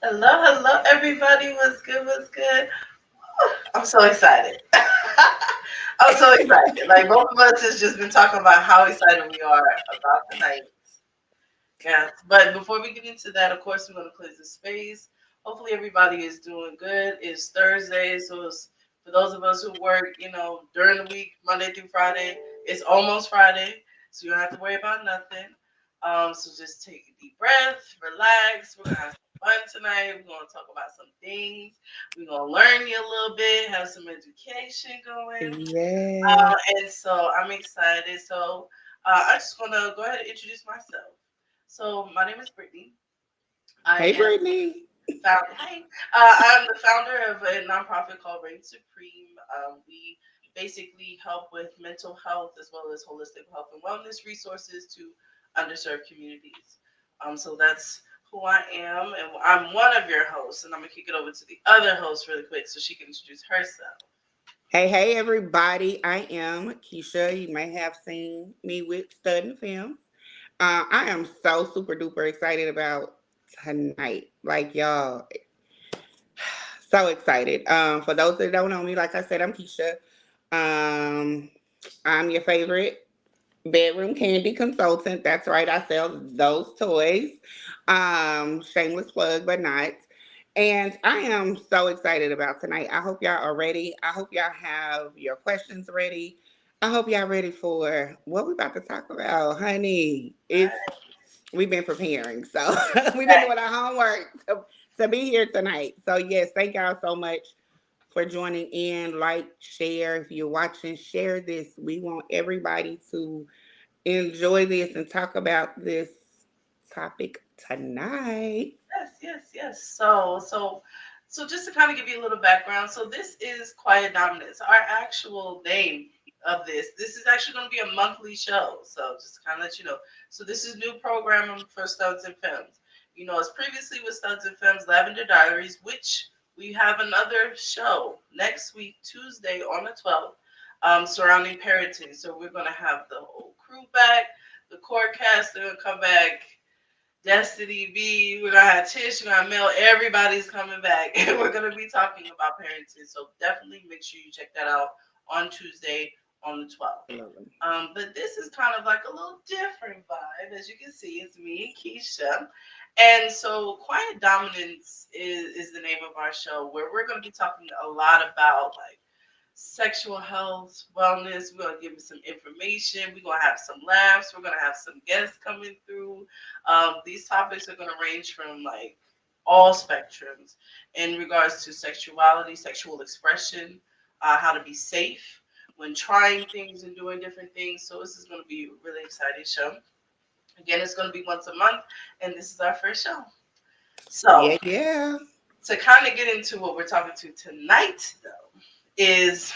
Hello, hello, everybody. What's good? What's good? I'm so excited. I'm so excited. Like both of us has just been talking about how excited we are about tonight. Yes, but before we get into that, of course, we're going to clear the space. Hopefully, everybody is doing good. It's Thursday, so it's, for those of us who work, during the week, Monday through Friday, it's almost Friday, so you don't have to worry about nothing. So just take a deep breath, relax. We're gonna have some fun tonight. We're gonna talk about some things. We're gonna learn you a little bit, have some education going. Yeah. And so I'm excited. So I just want to go ahead and introduce myself. So my name is Brittany. I Hey, am Brittany. Hi. I'm the founder of a nonprofit called Reign Supreme. We basically help with mental health as well as holistic health and wellness resources to underserved communities. So that's who I am, and I'm one of your hosts. And I'm gonna kick it over to the other host really quick so she can introduce herself. Hey, everybody. I am Keisha. You may have seen me with Student Films. I am so super duper excited about tonight. Like, y'all, so excited. For those that don't know me, like I said, I'm Keisha. Um, I'm your favorite bedroom candy consultant. That's right. I sell those toys. Shameless plug, but not. And I am so excited about tonight. I hope y'all are ready. I hope y'all have your questions ready. I hope y'all ready for what we about to talk about, honey. It's we've been preparing, so we've been Right. doing our homework to be here tonight. So yes, thank y'all so much for joining in. Like, share if you're watching, share this. We want everybody to enjoy this and talk about this topic tonight. Yes, yes, yes. So just to kind of give you a little background, so this is Quiet Dominance. Our actual name of this is actually going to be a monthly show. So just to kind of let you know. So this is new programming for Studs and Femmes. As previously with Studs and Femmes, Lavender Diaries, which we have another show next week, Tuesday on the 12th, surrounding parenting. So we're going to have the whole crew back, the core cast, they're going to come back. Destiny B, we're gonna have Tish, we're gonna Mel, everybody's coming back, and we're gonna be talking about parenting. So definitely make sure you check that out on Tuesday on the 12th. But this is kind of like a little different vibe, as you can see. It's me and Keisha, and so Quiet Dominance is the name of our show, where we're gonna be talking a lot about like sexual health, wellness. We're gonna give you some information. We're gonna have some laughs. We're gonna have some guests coming through. These topics are gonna range from like all spectrums in regards to sexuality, sexual expression, how to be safe when trying things and doing different things. So this is gonna be a really exciting show. Again, it's gonna be once a month, and this is our first show. So Yeah, yeah. to kind of get into what we're talking to tonight, though, is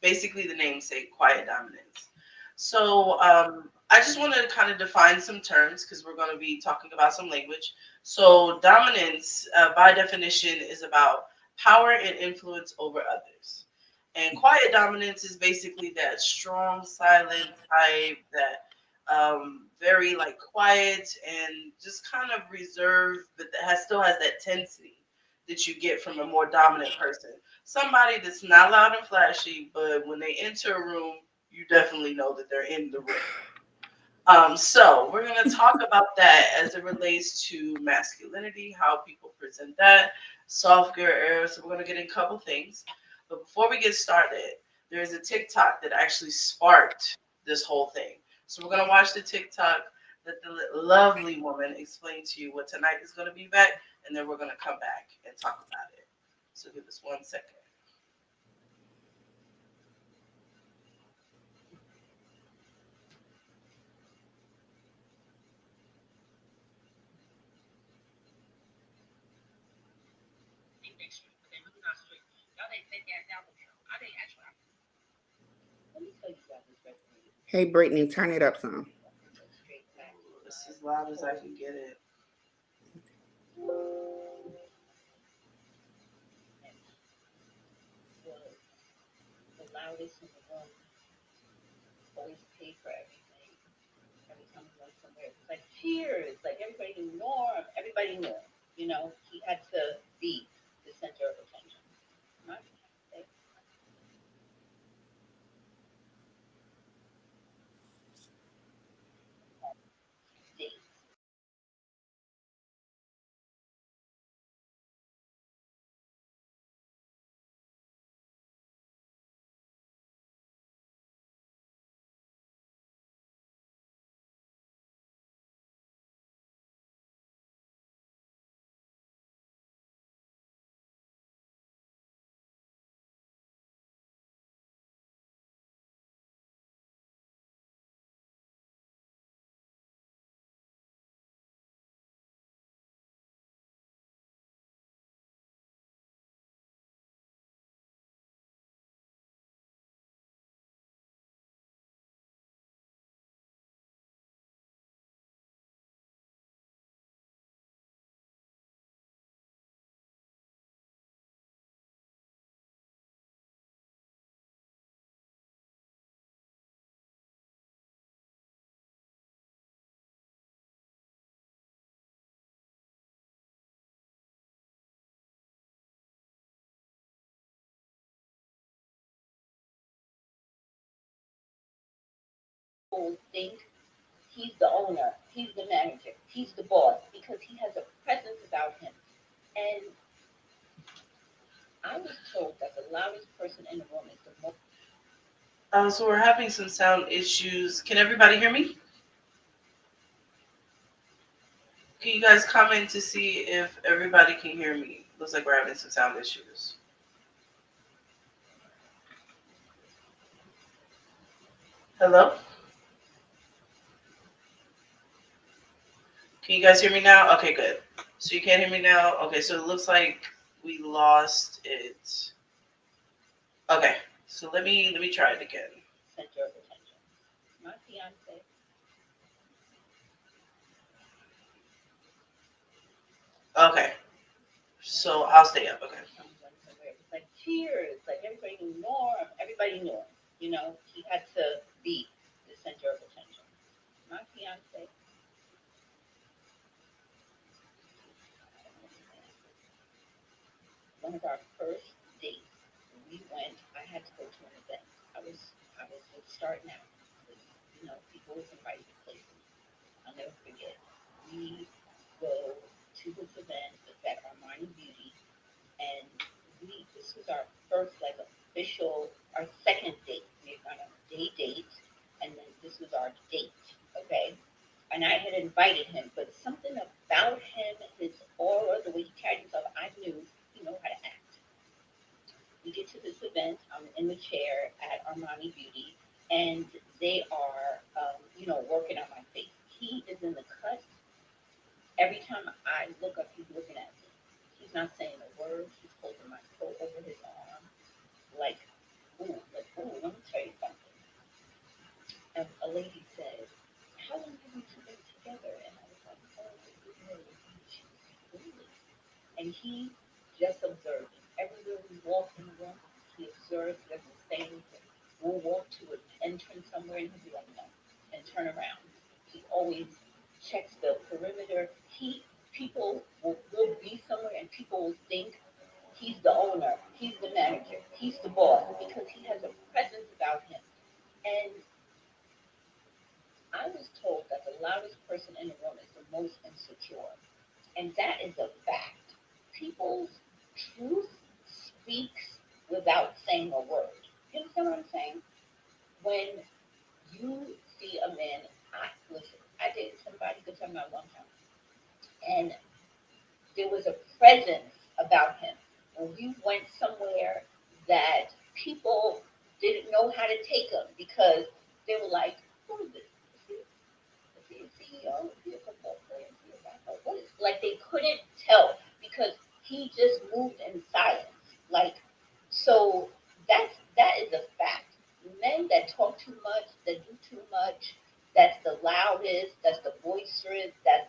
basically the namesake, quiet dominance. So I just want to kind of define some terms because we're going to be talking about some language. So dominance, by definition, is about power and influence over others. And quiet dominance is basically that strong, silent type that very like quiet and just kind of reserved, but that still has that tensity that you get from a more dominant person. Somebody that's not loud and flashy, but when they enter a room, you definitely know that they're in the room. So we're gonna talk about that as it relates to masculinity, how people present that, soft girl era. So we're gonna get in a couple things. But before we get started, there's a TikTok that actually sparked this whole thing. So we're gonna watch the TikTok that the lovely woman explained to you what tonight is gonna be back, and then we're gonna come back and talk about it. So give us 1 second. Hey, Brittany, turn it up some. It's as loud as I can get it. You know, he had to be the center of attention. My fiance dates. People think he's the owner, he's the manager, he's the boss because he has a presence about him. And I was told that the loudest person in the room is the most. So we're having some sound issues. Can everybody hear me? Can you guys comment to see if everybody can hear me? Looks like we're having some sound issues. Hello? Can you guys hear me now? Okay, good. So you can't hear me now? Okay, so it looks like we lost it. Okay, so let me try it again. center of attention. My fiance Okay, so I'll stay up. Okay. went somewhere. It was like cheers, like everybody knew Norm, everybody knew him. You know, he had to be the center of attention. My fiance, one of our first dates, we went. I had to go to an event. I was just starting out. You know, people was invited to places. I'll never forget. We go to this event. It's at Armani Beauty, and we this was our first like official, our second date. We had gone on a date, and then this was our date. Okay, and I had invited him, but something about him, his aura, the way he carried himself, I knew he know how to act. We get to this event. I'm in the chair at Armani Beauty, and they are, working on my face. He is in the cut. Every time I look up, he's looking at me. He's not saying a word. He's holding my coat over his arm, like, ooh, let me tell you something. And a lady said, "How long have you two been together?" And I was like, "Oh, really?" And he just observed. Everywhere we walk in the room, he observes, doesn't say anything. We'll walk to an entrance somewhere and he'll be like, no, and turn around. He always checks the perimeter. People will be somewhere and people will think he's the owner, he's the manager, he's the boss because he has a presence about him. And I was told that the loudest person in the room is the most insecure. And that is a fact. People's truth speaks without saying a word. You understand what I'm saying? When you see a man, listen, I dated somebody, good time, not a long time, and there was a presence about him. When we went somewhere that people didn't know how to take him because they were like, who is this? Is he a CEO? Is he a football player? Is he a basketball? What is, like they couldn't tell because he just moved in silence. Like so that is a fact. Men that talk too much, that do too much, that's the loudest, that's the boisterous, that's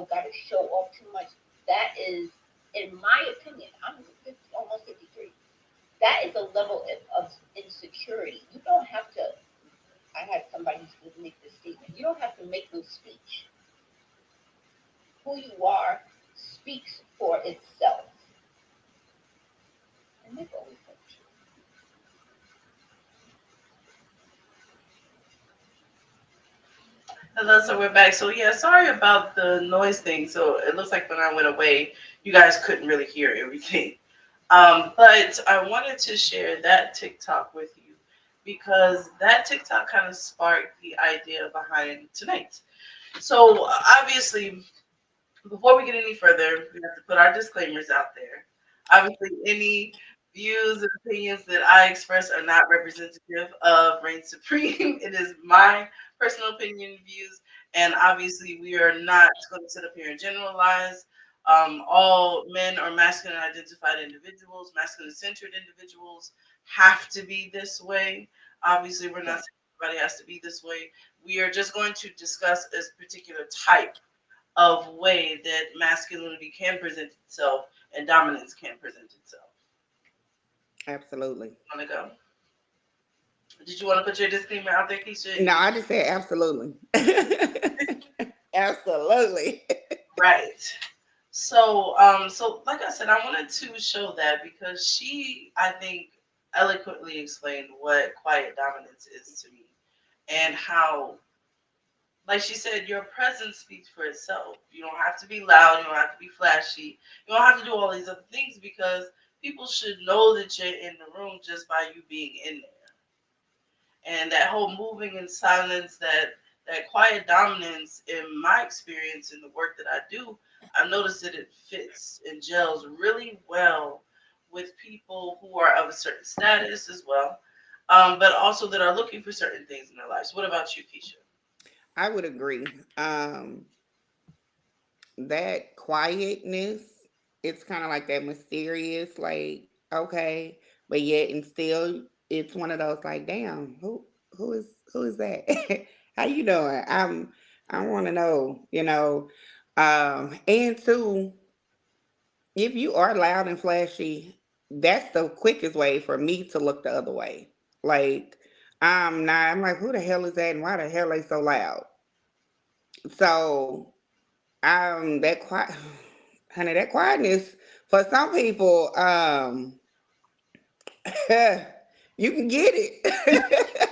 got to show off too much. That is, in my opinion, I'm 50, almost 53. That is a level of insecurity. You don't have to. I had somebody make this statement. You don't have to make no speech. Who you are speaks for itself. And they've always been true. Hello, so we're back. So yeah, sorry about the noise thing. So it looks like when I went away, you guys couldn't really hear everything. But I wanted to share that TikTok with you because that TikTok kind of sparked the idea behind tonight. So obviously, before we get any further, we have to put our disclaimers out there. Obviously, any views and opinions that I express are not representative of Reign Supreme. It is my personal opinion and views, and obviously, we are not going to sit up here and generalize. All men or masculine identified individuals, masculine centered individuals have to be this way. Obviously, we're not saying everybody has to be this way. We are just going to discuss a particular type of way that masculinity can present itself and dominance can present itself. Absolutely. Want to go? Did you want to put your disclaimer out there, Keisha? No, I just said absolutely. Absolutely. Right. So, so like I said, I wanted to show that because she, I think, eloquently explained what quiet dominance is to me and how, like she said, your presence speaks for itself. You don't have to be loud. You don't have to be flashy. You don't have to do all these other things because people should know that you're in the room just by you being in there. And that whole moving in silence, that quiet dominance, in my experience in the work that I do, I've noticed that it fits and gels really well with people who are of a certain status as well, but also that are looking for certain things in their lives. What about you, Keisha? I would agree. That quietness, it's kind of like that mysterious, like, okay, but yet and still it's one of those like, damn, who is that? How you doing? I want to know, and two, if you are loud and flashy, that's the quickest way for me to look the other way. Like, I'm like, who the hell is that and why the hell they so loud? So, that quiet, honey, that quietness for some people, you can get it.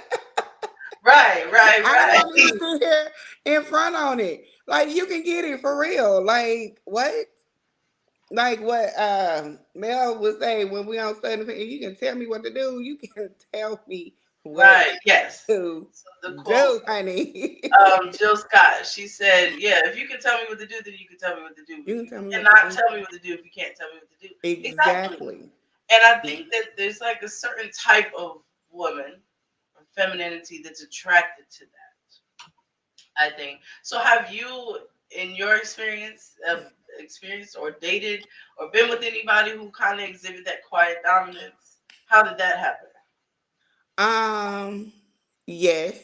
Right, right, I don't right. want to sit here in front on it. Like, you can get it for real. Like, what? Like what Mel was saying when we on study, you can tell me what to do. You can tell me what Right, yes. to So the quote, do, honey. Jill Scott, she said, "Yeah, if you can tell me what to do, then you can tell me what to do. You But can you tell me what to cannot do. tell me what to do if you can't tell me what to do." Exactly. Exactly. And I think that there's like a certain type of woman or femininity that's attracted to that. I think. So have you, in your experience, experienced or dated or been with anybody who kind of exhibit that quiet dominance? How did that happen? Um, yes.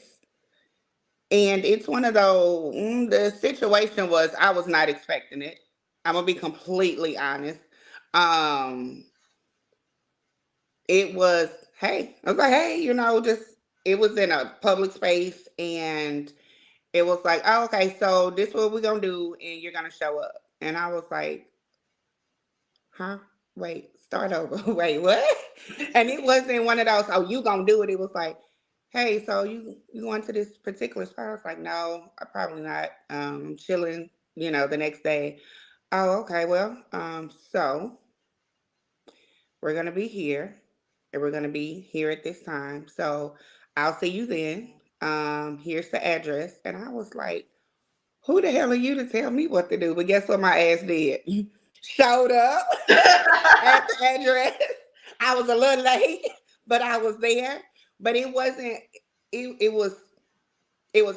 And it's one of those, the situation was I was not expecting it. I'm gonna be completely honest. Um, it was, hey, I was like, hey, just it was in a public space and it was like, oh, okay, so this what we're gonna do and you're gonna show up. And I was like, huh? Wait, start over. Wait, what? And it wasn't one of those, oh, you gonna do it. It was like, hey, so you going to this particular spot? I was like, no, I probably not. Chilling, the next day. Oh, okay, well, so we're gonna be here and we're gonna be here at this time. So I'll see you then. Here's the address. And I was like, who the hell are you to tell me what to do? But guess what my ass did? Showed up at the address. I was a little late, but I was there. But it wasn't. It was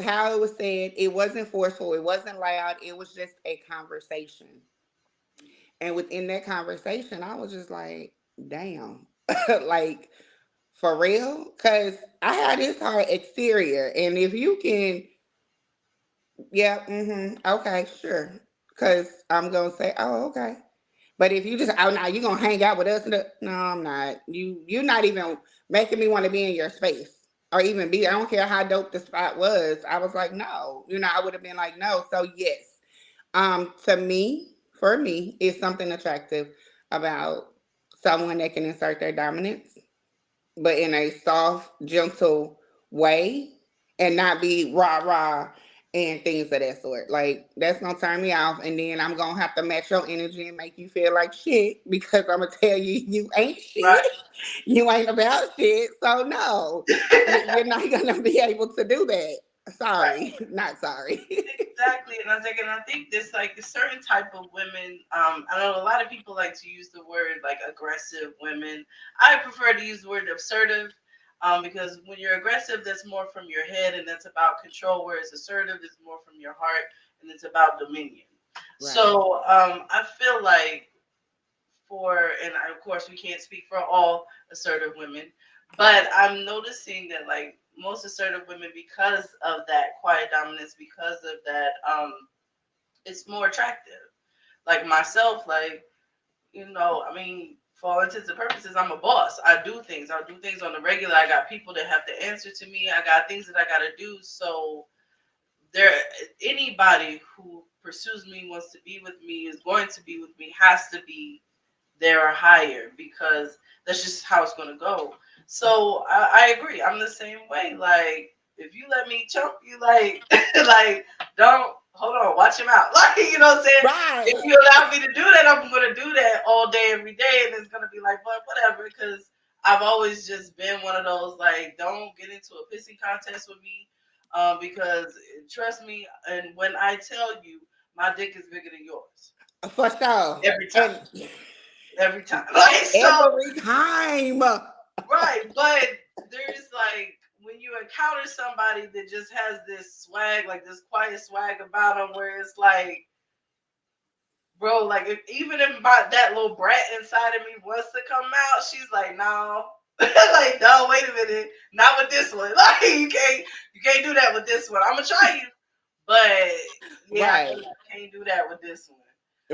how it was said. It wasn't forceful. It wasn't loud. It was just a conversation. And within that conversation, I was just like, damn, like for real? Because I had this hard exterior. And if you can, yeah, okay, sure. Because I'm going to say, oh, okay. But if you just, oh, now you going to hang out with us? No, I'm not. You're not even making me want to be in your space or even be. I don't care how dope the spot was. I was like, no. I would have been like, no. So, yes. To me, for me, is something attractive about someone that can insert their dominance, but in a soft, gentle way and not be rah rah and things of that sort. Like that's gonna turn me off, and then I'm gonna have to match your energy and make you feel like shit because I'm gonna tell you you ain't shit, Right. you ain't about shit. So no, you're not gonna be able to do that. Right. Sorry, not sorry. Exactly, and I think this like a certain type of women. I know a lot of people like to use the word like aggressive women. I prefer to use the word assertive, because when you're aggressive, that's more from your head and that's about control. Whereas assertive is more from your heart and it's about dominion. Right, So I feel like and of course we can't speak for all assertive women, but I'm noticing that like most assertive women, because of that quiet dominance, because of that, it's more attractive. Like myself, like, I mean, for all intents and purposes, I'm a boss. I do things. I do things on the regular. I got people that have to answer to me. I got things that I got to do. So there, anybody who pursues me, wants to be with me, is going to be with me, has to be there or higher, because that's just how it's going to go. So I agree. I'm the same way. Like, if you let me chump you, like, like, don't hold on, watch him out. Like, you know what I'm saying? If right, you allow me to do that, I'm going to do that all day, every day, and it's going to be like, but whatever, because I've always just been one of those, like, don't get into a pissing contest with me, because trust me, and when I tell you, my dick is bigger than yours for sure. every time, And every time. Like, so every time. right, but there's like when you encounter somebody that just has this swag, like this quiet swag about them, where it's like, bro, like even if that little brat inside of me wants to come out, she's like, no, like, no, wait a minute, not with this one. Like, you can't do that with this one. I'm gonna try you, but yeah, I Right. can't do that with this one.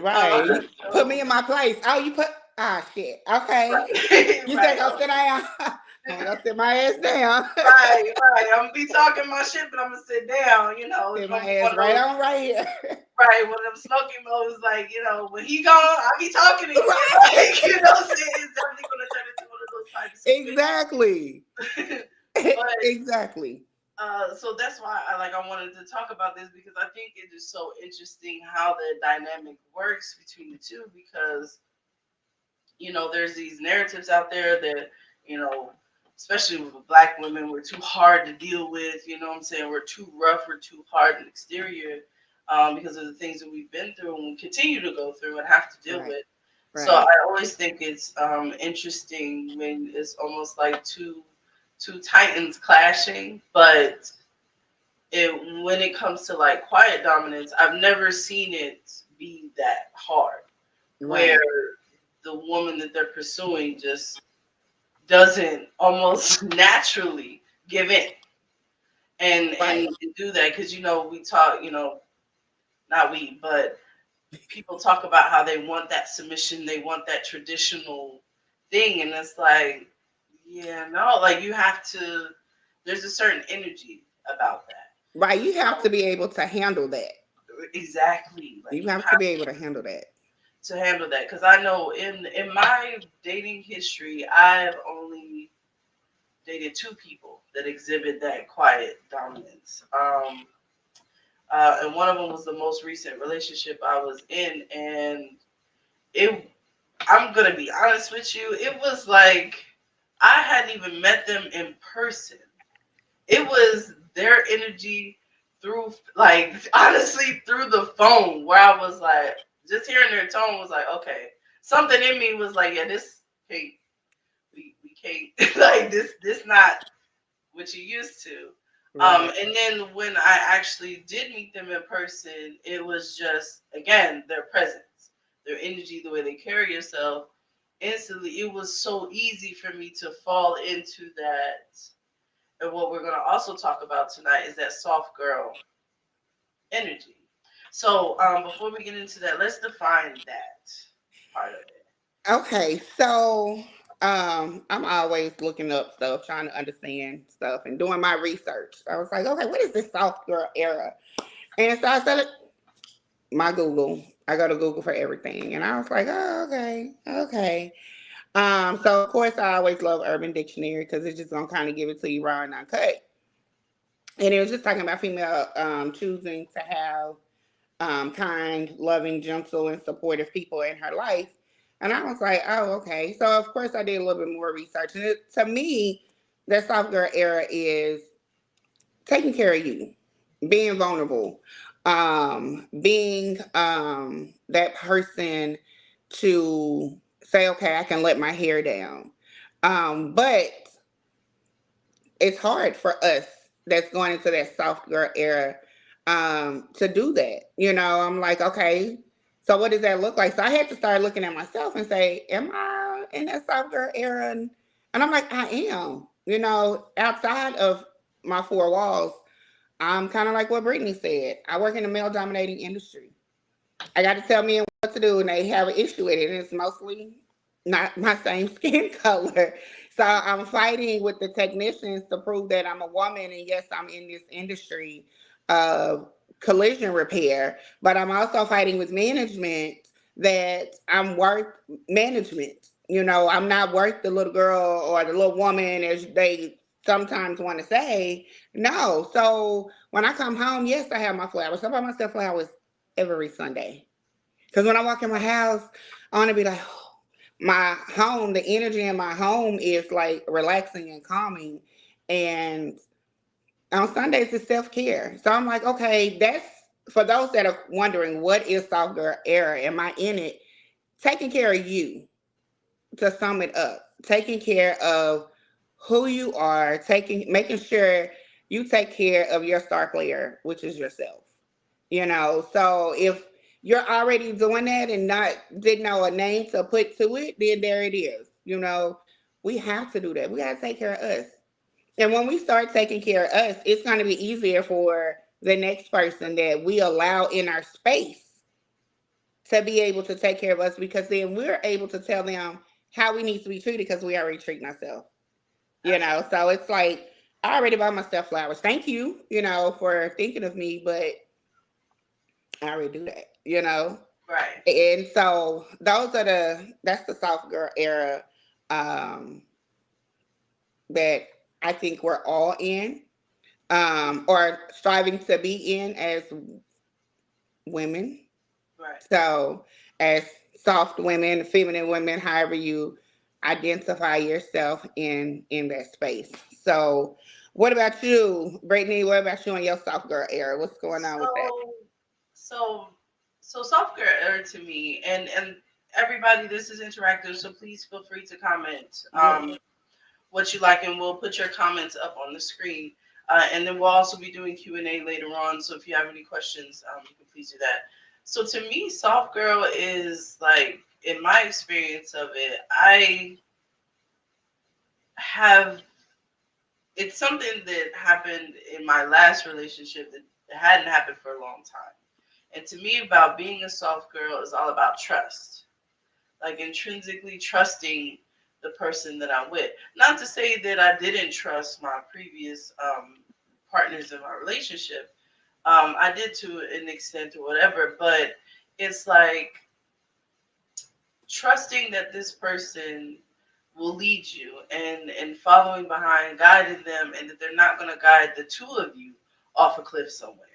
Right. You put me So, in my place. Oh, you put shit. Okay. right, You think right. I'll sit down? I'm gonna sit my ass down. Right. I'm gonna be talking my shit, but I'm gonna sit down. It's Sit gonna my be one ass of right those, on right here. right? One of them smoking modes, like, when he gone, I'll be talking again. Right. Like, what I'm saying? It's definitely gonna turn into one of those type of Exactly. situations. But Exactly. so that's why I wanted to talk about this, because I think it is so interesting how the dynamic works between the two, because there's these narratives out there that, you know, especially with black women, we're too hard to deal with. You know what I'm saying? We're too rough, we're too hard and exterior, because of the things that we've been through and we continue to go through and have to deal Right. with. So I Right. always think it's interesting when it's almost like two titans clashing, but when it comes to like quiet dominance, I've never seen it be that hard, where Right. the woman that they're pursuing just doesn't almost naturally give in and Right. do that, because we talk, not we, but people talk about how they want that submission, they want that traditional thing, and it's like, yeah, no, like you have to, there's a certain energy about that. Right. You have to be able to handle that. Exactly, like You you have to be able to handle that. to handle that, because I know in my dating history, I've only dated two people that exhibit that quiet dominance. And one of them was the most recent relationship I was in, and it. I'm gonna be honest with you. It was like I hadn't even met them in person. It was their energy through, like, honestly, through the phone, where I was like, just hearing their tone was like, okay, something in me was like, yeah, this can't, we can't, like, this not what you used to. Right. And then when I actually did meet them in person, it was just, again, their presence, their energy, the way they carry yourself. Instantly, it was so easy for me to fall into that. And what we're going to also talk about tonight is that soft girl energy. So before we get into that, let's define that part of it. Okay, so I'm always looking up stuff, trying to understand stuff and doing my research. I was like, okay, what is this soft girl era? And so I started my Google I go to Google for everything. And I was like, oh, okay, okay. So of course I always love Urban Dictionary because it's just gonna kind of give it to you raw and uncut. And it was just talking about female choosing to have kind, loving, gentle, and supportive people in her life. And I was like, oh, okay. So of course I did a little bit more research. And to me, the soft girl era is taking care of you, being vulnerable, being that person to say, okay, I can let my hair down. But it's hard for us that's going into that soft girl era to do that. I'm like, okay, so what does that look like? So I had to start looking at myself and say, am I in that soft girl era? And I'm like, I am. Outside of my four walls, I'm kind of like what Brittany said. I work in a male dominating industry. I got to tell men what to do, and they have an issue with it. And it's mostly not my same skin color. So I'm fighting with the technicians to prove that I'm a woman, and yes, I'm in this industry of collision repair. But I'm also fighting with management that I'm worth management. I'm not worth the little girl or the little woman as they sometimes want to say. No. So when I come home, yes, I have my flowers. I buy myself flowers every Sunday. Because when I walk in my house, I want to be like, oh, my home, the energy in my home is like relaxing and calming. And on Sundays, it's self care. So I'm like, okay, that's for those that are wondering, what is soft girl era? Am I in it? Taking care of you, to sum it up, taking care of who you are, making sure you take care of your star player, which is yourself. So if you're already doing that and not didn't know a name to put to it, then there it is. We have to do that. We got to take care of us. And when we start taking care of us, it's going to be easier for the next person that we allow in our space to be able to take care of us, because then we're able to tell them how we need to be treated because we already treating ourselves. So it's like, I already bought myself flowers. Thank you, for thinking of me, but I already do that. Right. And so that's the soft girl era um that I think we're all in, or striving to be in as women. Right. So as soft women, feminine women, however you identify yourself in that space. So what about you, Brittany? What about you in your soft girl era? What's going on with that? So so soft girl era to me, and everybody, this is interactive, so please feel free to comment Yeah. what you like, and we'll put your comments up on the screen. And then we'll also be doing Q&A later on, so if you have any questions, you can please do that. So to me, soft girl is like, in my experience of it, I have, it's something that happened in my last relationship that hadn't happened for a long time. And to me, about being a soft girl is all about trust, like intrinsically trusting the person that I'm with. Not to say that I didn't trust my previous partners in my relationship. I did to an extent or whatever, but it's like trusting that this person will lead you, and following behind, guiding them, and that they're not going to guide the two of you off a cliff somewhere.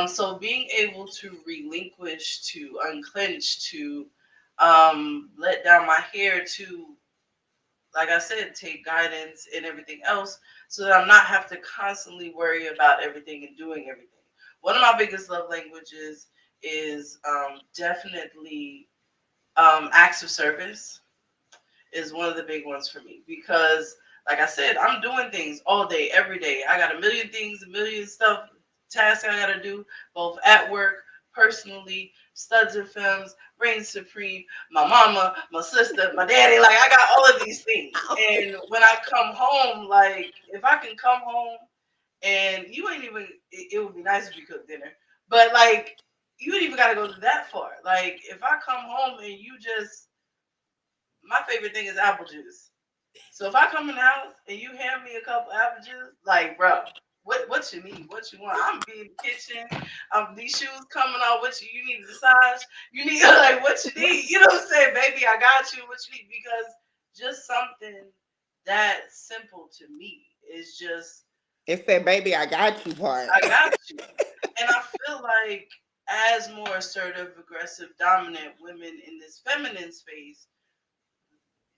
So being able to relinquish, to unclench, to let down my hair, to, like I said, take guidance and everything else, so that I'm not have to constantly worry about everything and doing everything. One of my biggest love languages is definitely acts of service is one of the big ones for me, because like I said, I'm doing things all day, every day. I got a million things, a million stuff, tasks I gotta do, both at work, personally, studs and films, reign supreme, my mama, my sister, my daddy. Like, I got all of these things. And when I come home, like, if I can come home and you ain't even, it would be nice if you cook dinner, but like, you ain't even gotta go that far. Like, if I come home and you just, my favorite thing is apple juice. So if I come in the house and you hand me a cup of apple juice, like, bro, What you need? What you want? I'm be in the kitchen. These shoes coming off. You need a massage? You need like what you need? You know what I'm saying, baby? I got you. What you need? Because just something that simple to me is just It's that baby, I got you part. I got you. And I feel like as more assertive, aggressive, dominant women in this feminine space,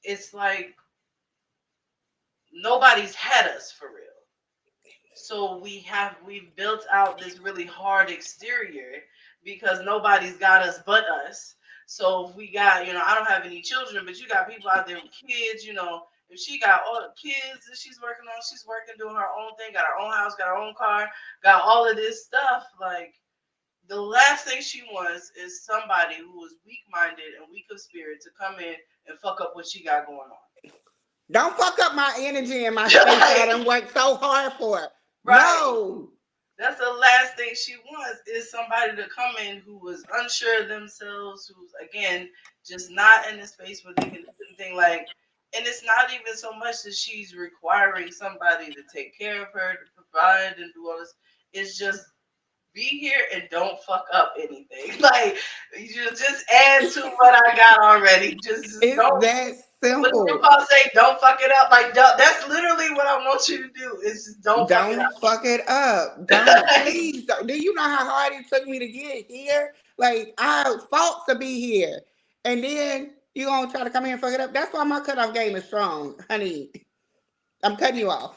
it's like nobody's had us for real. So we've built out this really hard exterior because nobody's got us but us. So we got, I don't have any children, but you got people out there with kids, if she got all the kids that she's working, doing her own thing, got her own house, got her own car, got all of this stuff. Like the last thing she wants is somebody who is weak minded and weak of spirit to come in and fuck up what she got going on. Don't fuck up my energy and my space I done worked so hard for. Right. No. That's the last thing she wants is somebody to come in who is unsure of themselves, who's again just not in the space where they can do anything like. And it's not even so much that she's requiring somebody to take care of her, to provide and do all this. It's just be here and don't fuck up anything. Like you just add to what I got already. Just It's don't. that What simple. RuPaul say, don't fuck it up. Like that's literally what I want you to do. Is just don't fuck it up. Fuck it up. Don't please. Do you know how hard it took me to get here? Like I fought to be here, and then you gonna try to come here and fuck it up. That's why my cutoff game is strong, honey. I'm cutting you off.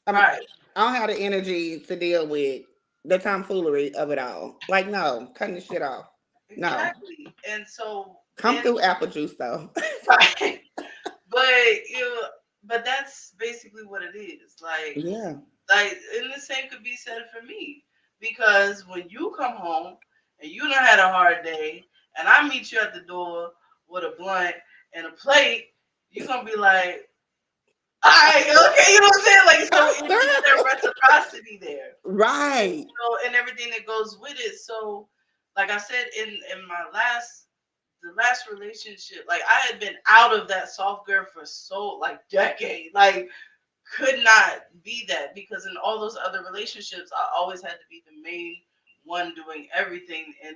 Right. I don't have the energy to deal with the tomfoolery of it all. Like no, cutting the shit off. No. Exactly. And so Come through apple juice though. right. But that's basically what it is. Like Yeah. Like, and the same could be said for me. Because when you come home and you done had a hard day, and I meet you at the door with a blunt and a plate, you're going to be like, all right, okay, you know what I'm saying? Like, so it's that reciprocity there. Right. And everything that goes with it. So, like I said, in my the last relationship, like I had been out of that soft girl for decades. Like, could not be that because in all those other relationships, I always had to be the main one doing everything, and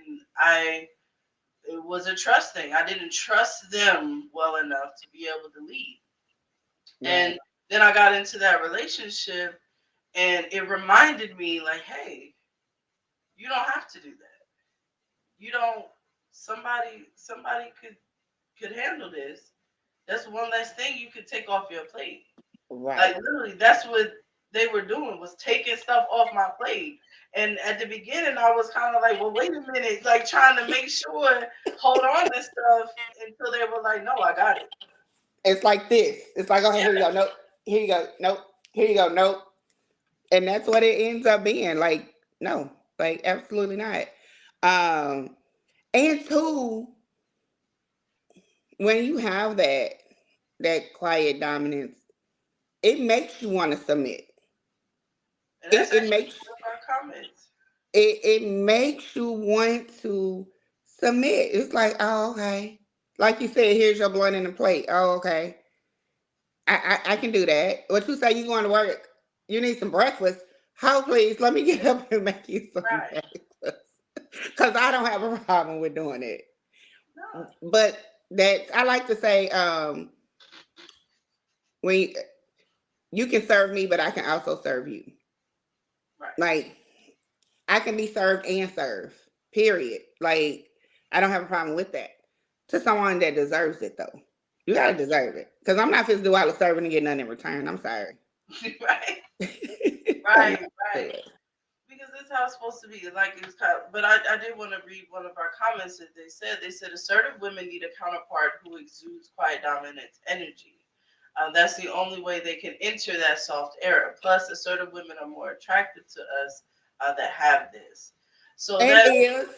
it was a trust thing. I didn't trust them well enough to be able to lead. Right. And then I got into that relationship, and it reminded me, like, hey, you don't have to do that. You don't. Somebody could handle this. That's one less thing you could take off your plate. Right. Like literally, that's what they were doing, was taking stuff off my plate. And at the beginning, I was kind of like, well, wait a minute, like trying to make sure, hold on to stuff until they were like, no, I got it. It's like this. It's like, okay, here you go. Nope. Here you go. Nope. Here you go. Nope. And that's what it ends up being. Like, no, like absolutely not. And two, when you have that quiet dominance, it makes you want to submit. It makes our comments. It makes you want to submit. It's like, oh, okay. Like you said, here's your blunt in the plate. Oh, okay. I can do that. What you say, you going to work? You need some breakfast. How please let me get up and make you some breakfast. Because I don't have a problem with doing it. No. But I like to say, when you can serve me, but I can also serve you. Right. Like I can be served and served. Period. Like I don't have a problem with that. To someone that deserves it, though, you gotta deserve it. Because I'm not supposed to do all the serving and get nothing in return. I'm sorry. Right. Right. Because that's how it's supposed to be. Like it's kind of, but I did want to read one of our comments that they said assertive women need a counterpart who exudes quiet dominance energy. That's the only way they can enter that soft era. Plus, assertive women are more attractive to us that have this. So that is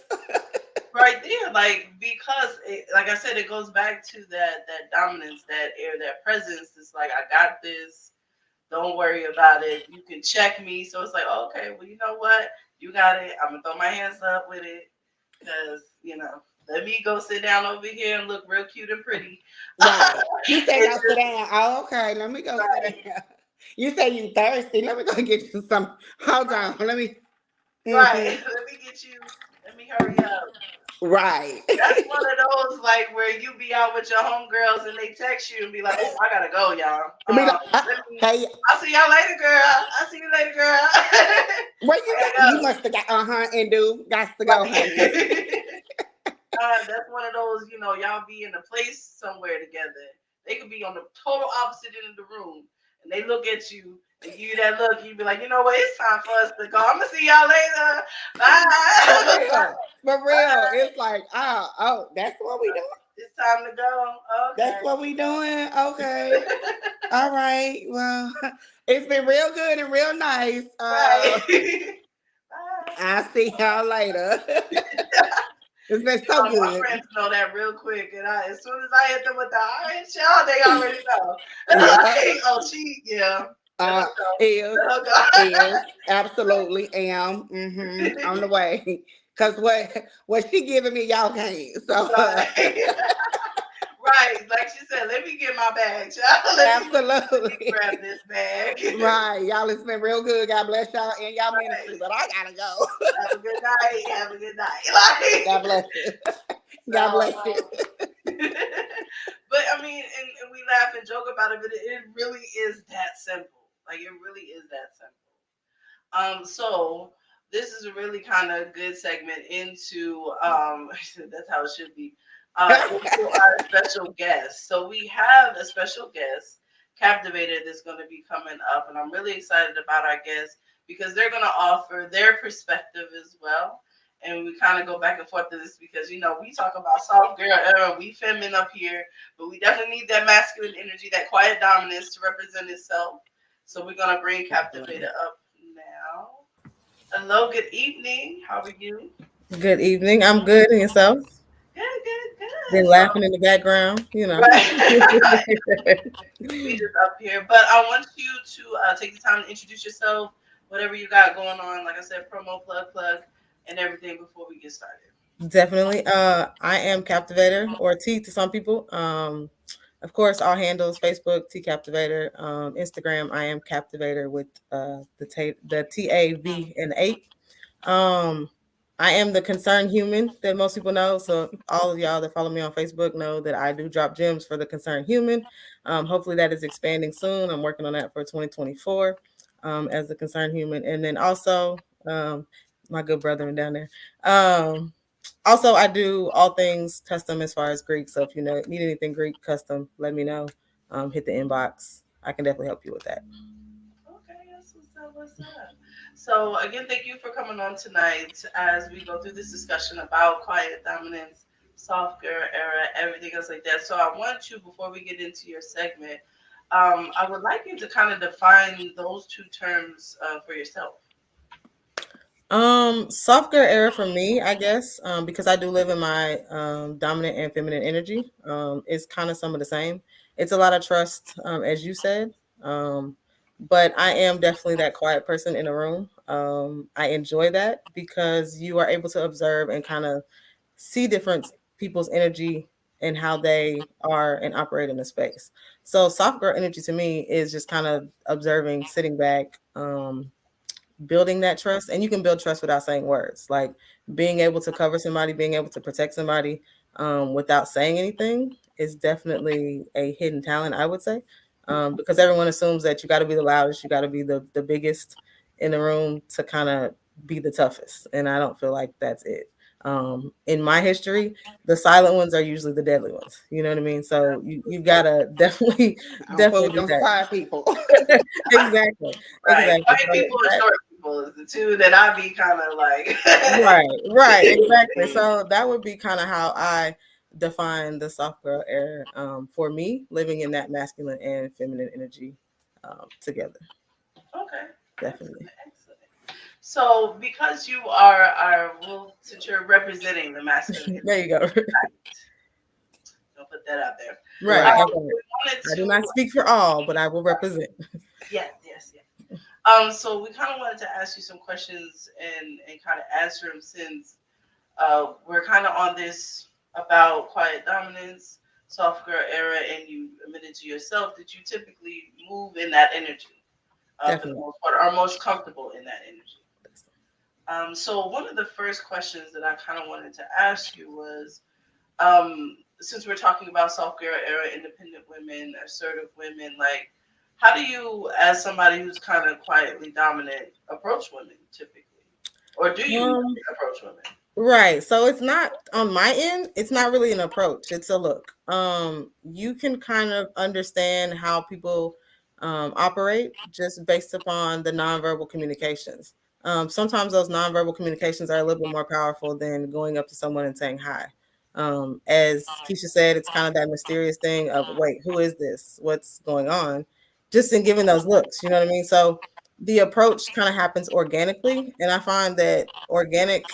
right there, like because, like I said, it goes back to that dominance, that air, that presence. It's like I got this. Don't worry about it. You can check me. So it's like, okay, well, you know what? You got it. I'm gonna throw my hands up with it because let me go sit down over here and look real cute and pretty. Right. You say go sit down. Oh, okay. Let me go sit down. You say you thirsty. Let me go get you some. Hold on. Let me. Right. Mhm. Let me get you. Let me hurry up. Right. That's one of those like where you be out with your homegirls and they text you and be like, "Oh, I gotta go, y'all. Be like, Let me. hey, I'll see y'all later, girl. I'll see you later, girl. where I you gotta go? You go." must have got and do got to go, honey. Right. That's one of those, y'all be in a place somewhere together. They could be on the total opposite end of the room, and they look at you and give you that look. You be like, you know what? It's time for us to go. I'm gonna see y'all later. For Bye. real. For real. It's like, that's what we doing. It's time to go. That's Okay. what we doing. Okay. All right. Well, it's been real good and real nice. Right. Bye. I'll see y'all later. It's been so My good. friends know that real quick, and as soon as I hit them with the orange shell, they already know. Yeah. Like, oh, yeah. Let her Uh, go. is Let her is absolutely am on the way. Cause what she giving me, y'all can't. So go. Right. Right. Like she said, let me get my bag, child. Let me absolutely. grab this bag. Right. Y'all, it's been real good. God bless y'all and y'all ministry. But I gotta go. Have a good night. Have a good night. God Like, bless you. God so, bless you. but I mean, and we laugh and joke about it, but it really is that simple. Like, it really is that simple. So this is a really kind of good segment into that's how it should be. Into our special guest. So we have a special guest, Captivated, that's going to be coming up, and I'm really excited about our guests because they're going to offer their perspective as well. And we kind of go back and forth to this because we talk about soft girl era, we feminine up here, but we definitely need that masculine energy, that quiet dominance to represent itself. So we're gonna bring Captivated up now. Hello, good evening. How are you? Good evening. I'm good. And yourself? Good, good, Been good. So, laughing in the background, right. We just up here, but I want you to take the time to introduce yourself, whatever you got going on. Like I said, promo plug, and everything before we get started. Definitely. I am Captivator or T to some people. Of course, all handles Facebook T Captivator, Instagram I am Captivator with the TAV and 8. Um, I am the concerned human that most people know. So all of y'all that follow me on Facebook know that I do drop gems for the concerned human. Hopefully that is expanding soon. I'm working on that for 2024 as the concerned human. And then also my good brethren down there. Also, I do all things custom as far as Greek. So if you need anything Greek custom, let me know. Hit the inbox. I can definitely help you with that. Okay, that's what's up. What's up? So again, thank you for coming on tonight as we go through this discussion about quiet dominance, soft girl era, everything else like that. So I want you, before we get into your segment, I would like you to kind of define those two terms for yourself. Soft girl era for me, I guess, because I do live in my dominant and feminine energy. It's kind of some of the same. It's a lot of trust, as you said. Um, but I am definitely that quiet person in a room. I enjoy that because you are able to observe and kind of see different people's energy and how they are and operate in the space. So soft girl energy to me is just kind of observing, sitting back, building that trust. And you can build trust without saying words, like being able to cover somebody, being able to protect somebody without saying anything is definitely a hidden talent, I would say. Because everyone assumes that you got to be the loudest, you got to be the biggest in the room to kind of be the toughest, and I don't feel like that's it. In my history, the silent ones are usually the deadly ones, you know what I mean? So you gotta definitely I don't fool definitely with do them that. quiet people. Exactly. Right, Exactly. quiet So people and that, short people is the two that I be kind of like. right, exactly. So that would be kind of how I define the soft girl era for me, living in that masculine and feminine energy together. Okay, Definitely. excellent. So, because you are well, since you're representing the masculine There energy, you go. I'll put that out there. Right. Right. Okay. We wanted I do to, not speak for all, but I will represent. yes, yes, yes. So we kind of wanted to ask you some questions and kind of answer them since we're kind of on this about quiet dominance, soft girl era, and you admitted to yourself that you typically move in that energy. for the Definitely. most part, are most comfortable in that energy. So one of the first questions that I kind of wanted to ask you was, since we're talking about soft girl era, independent women, assertive women, like, how do you, as somebody who's kind of quietly dominant, approach women typically, or do you Um, approach women? right. So it's not on my end, it's not really an approach, it's a look. You can kind of understand how people operate just based upon the nonverbal communications. Sometimes those nonverbal communications are a little bit more powerful than going up to someone and saying hi. As Keisha said, it's kind of that mysterious thing of, wait, who is this? What's going on? Just in giving those looks, you know what I mean? So the approach kind of happens organically. And I find that organic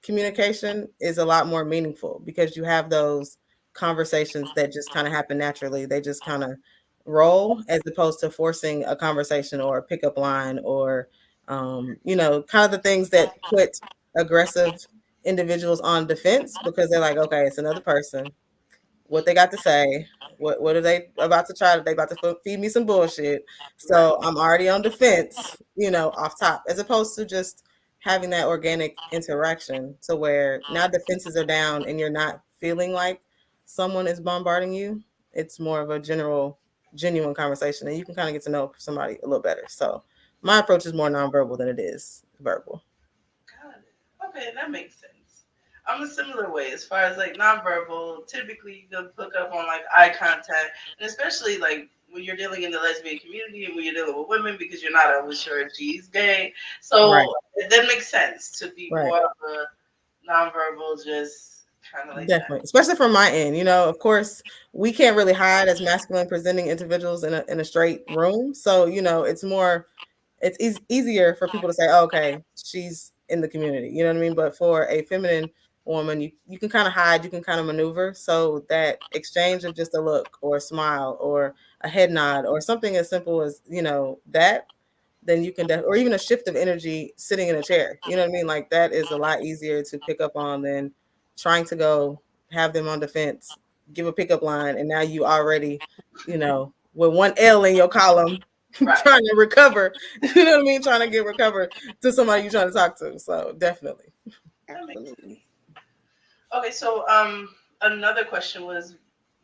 communication is a lot more meaningful because you have those conversations that just kind of happen naturally. They just kind of roll as opposed to forcing a conversation or a pickup line or, kind of the things that put aggressive individuals on defense because they're like, okay, it's another person, what they got to say, what are they about to try, they about to feed me some bullshit, Right. so I'm already on defense, off top, as opposed to just having that organic interaction to where now defenses are down and you're not feeling like someone is bombarding you. It's more of a genuine conversation and you can kind of get to know somebody a little better. So my approach is more nonverbal than it is verbal. Got it. Okay, that makes sense. I'm a similar way as far as like nonverbal. Typically, you'll pick up on like eye contact, and especially like when you're dealing in the lesbian community and when you're dealing with women because you're not always sure if she's gay. Right. So that makes sense to be Right. more of a nonverbal, just kind of like that. Definitely, especially from my end. Of course, we can't really hide as masculine presenting individuals in a straight room. So, it's easier for people to say, oh, okay, she's in the community. You know what I mean? But for a feminine woman, you can kind of hide, you can kind of maneuver. So that exchange of just a look or a smile or a head nod or something as simple as, that, then you can, or even a shift of energy sitting in a chair. You know what I mean? Like that is a lot easier to pick up on than trying to go have them on defense, give a pickup line, and now you already, with one L in your column, Right. trying to recover. You know what I mean? Trying to get recovered to somebody you're trying to talk to. So definitely. That makes sense. Absolutely. Okay, so another question was,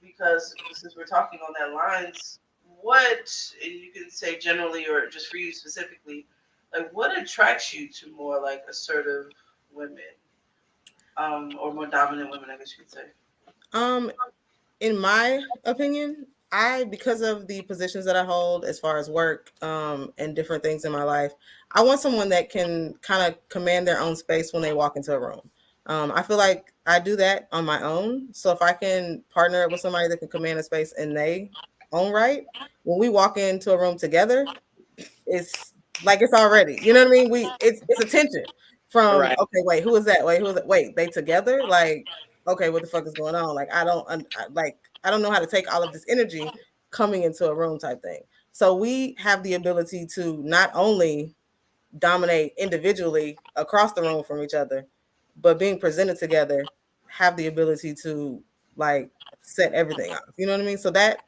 because since we're talking on that lines, what, and you can say generally or just for you specifically, like what attracts you to more like assertive women, or more dominant women, I guess you could say. Um, in my opinion, because of the positions that I hold as far as work, and different things in my life, I want someone that can kind of command their own space when they walk into a room. I feel like I do that on my own. So if I can partner up with somebody that can command a space in they own right, when we walk into a room together, it's like it's already, you know what I mean? It's attention from, Right. okay, wait, who is that? Wait, who is it? Wait, they together? Like, okay, what the fuck is going on? Like, I don't know how to take all of this energy coming into a room type thing. So we have the ability to not only dominate individually across the room from each other, but being presented together, have the ability to like set everything off. You know what I mean? So that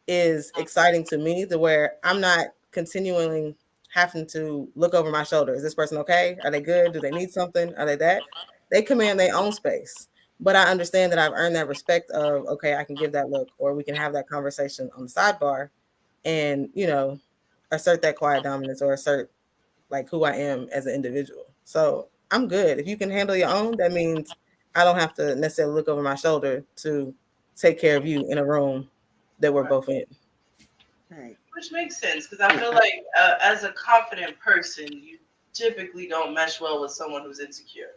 is exciting to me, to where I'm not continually having to look over my shoulder. Is this person okay? Are they good? Do they need something? Are they that? They command their own space. But I understand that I've earned that respect of, okay, I can give that look, or we can have that conversation on the sidebar and, assert that quiet dominance or assert like who I am as an individual. So I'm good. If you can handle your own, that means I don't have to necessarily look over my shoulder to take care of you in a room that we're Right. both in. Right. Which makes sense because I feel like as a confident person, you typically don't mesh well with someone who's insecure.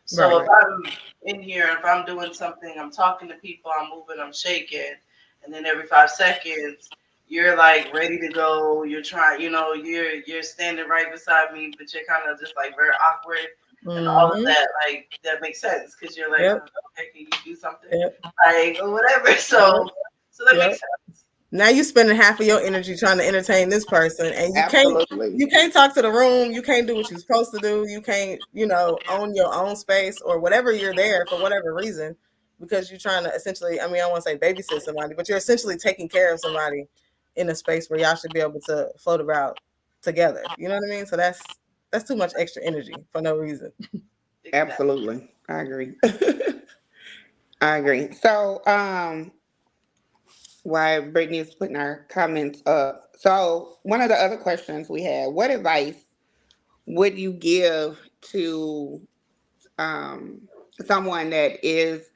So Right. if I'm in here, if I'm doing something, I'm talking to people, I'm moving, I'm shaking, and then every 5 seconds, you're like ready to go. You're trying, you're standing right beside me, but you're kind of just like very awkward and all of Mm-hmm. that. Like that makes sense because you're like, Yep. okay, can you do something, Yep. like or whatever. Yep. So that Yep. makes sense. Now you spending half of your energy trying to entertain this person, and you can't. Absolutely. You can't talk to the room. You can't do what you're supposed to do. You can't, own your own space or whatever. You're there for whatever reason because you're trying to essentially. I mean, I don't want to say babysit somebody, but you're essentially taking care of somebody in a space where y'all should be able to float about together. You know what I mean? So that's too much extra energy for no reason. Exactly. Absolutely. I agree. I agree. So, while Brittany is putting our comments up, so one of the other questions we had: what advice would you give to um, someone that is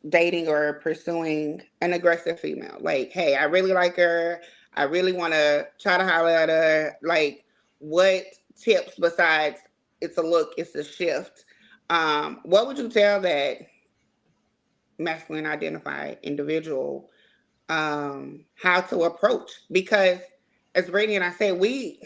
dating or pursuing an aggressive female? Like, hey, I really like her. I really want to try to holler at her. Like, what tips besides it's a look, it's a shift? What would you tell that masculine identified individual how to approach? Because as Brittany and I said, we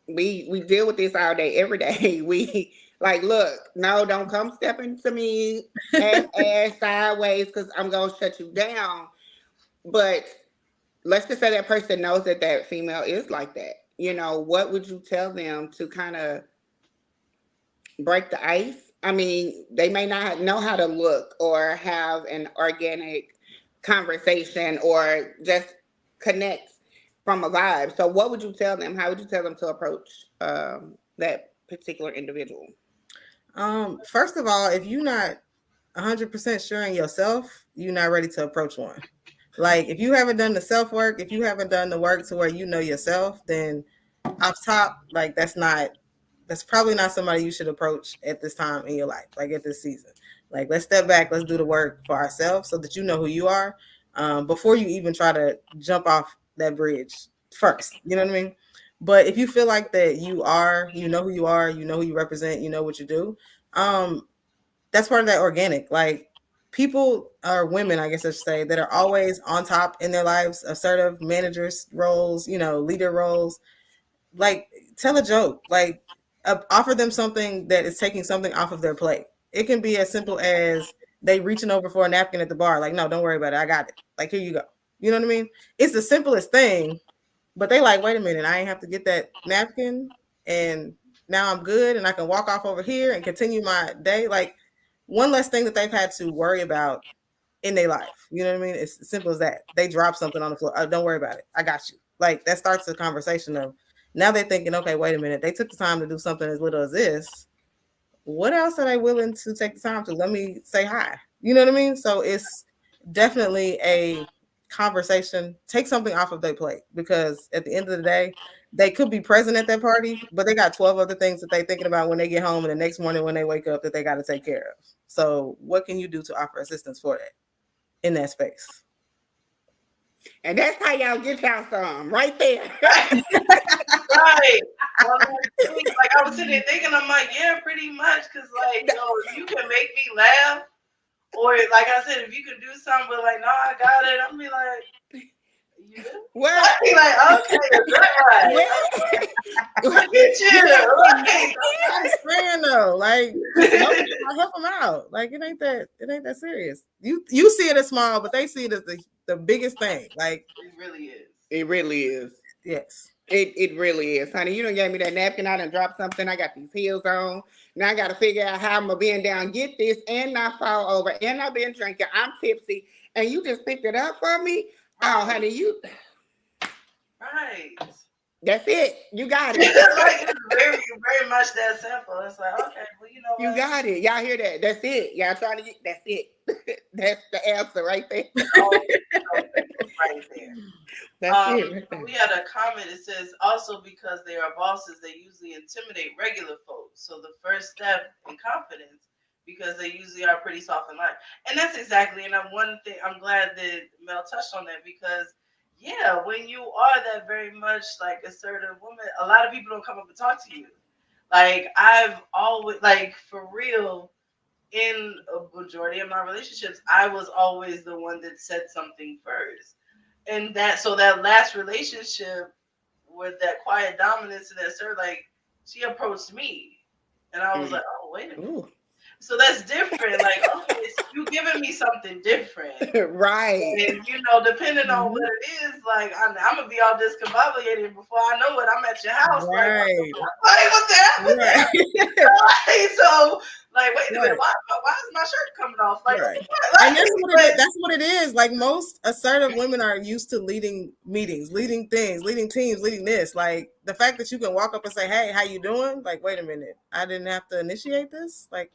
deal with this all day, every day. We like, look, no, don't come stepping to me ass sideways because I'm gonna shut you down. But let's just say that person knows that that female is like that. You know, what would you tell them to kind of break the ice? I mean, they may not know how to look or have an organic conversation or just connect from a vibe. So, what would you tell them? How would you tell them to approach that particular individual? First of all, if you're not 100% sure in yourself, you're not ready to approach one. Like if you haven't done the self work, if you haven't done the work to where you know yourself, then off top, like that's probably not somebody you should approach at this time in your life, like at this season. Like let's step back, let's do the work for ourselves so that you know who you are before you even try to jump off that bridge first. You know what I mean? But if you feel like that you know who you are, you know who you represent, you know what you do, um, that's part of that organic. Like people or women, I guess I should say, that are always on top in their lives, assertive managers roles, leader roles. Like tell a joke, like offer them something that is taking something off of their plate. It can be as simple as they reaching over for a napkin at the bar. Like, no, don't worry about it. I got it. Like, here you go. You know what I mean? It's the simplest thing, but they like, wait a minute, I ain't have to get that napkin, and now I'm good, and I can walk off over here and continue my day. Like one less thing that they've had to worry about in their life. You know what I mean? It's as simple as that. They drop something on the floor. Oh, don't worry about it. I got you. Like that starts the conversation of now they're thinking, okay, wait a minute. They took the time to do something as little as this. What else are they willing to take the time to? Let me say hi. You know what I mean? So it's definitely a conversation. Take something off of their plate because at the end of the day, they could be present at that party, but they got 12 other things that they're thinking about when they get home and the next morning when they wake up that they got to take care of. So what can you do to offer assistance for that in that space? And that's how y'all get y'all some right there. Right. Well, like I was sitting there thinking, I'm like, yeah, pretty much, because like, yo, if you can make me laugh, or like I said, if you can do something, but like, no, I got it, I'm be like, you do? Well, I'd be like, okay, is that right? well, Look at you. Right. I'm saying though, like help them out. Like it ain't that serious. You see it as small, but they see it as the biggest thing. Like It really is. it really is. yes. It really is, honey. You done gave me that napkin. I done dropped something. I got these heels on. Now I got to figure out how I'm gonna bend down, get this, and not fall over. And I've been drinking. I'm tipsy, and you just picked it up for me. Oh, honey, you. Right. That's it. You got it. Like it's very, very much that simple. It's like, okay, well, you know what? You got it. Y'all hear that? That's it. Y'all trying to get. That's it. That's the answer right there. Right there. That's it. Right there. We had a comment. It says also because they are bosses, they usually intimidate regular folks. So the first step in confidence, because they usually are pretty soft in life, and that's exactly. And one thing I'm glad that Mel touched on that because yeah, when you are that very much like assertive woman, a lot of people don't come up and talk to you. Like I've always like for real. In a majority of my relationships, I was always the one that said something first. And that last relationship with that quiet dominance and that sir, like she approached me. And I was like, oh, wait a minute. Ooh. So that's different. Like, okay, so you giving me something different. Right. And depending on what Mhm. it is, like I'm gonna be all discombobulated before I know it. I'm at your house, Right. like what the hell? Right. Like, so, like, wait a minute, Right. why is my shirt coming off? Like, what Right. the fuck? And Like, that's what it is. That's what it is. Like most assertive women are used to leading meetings, leading things, leading teams, leading this. Like the fact that you can walk up and say, "Hey, how you doing?" Like, wait a minute, I didn't have to initiate this. Like,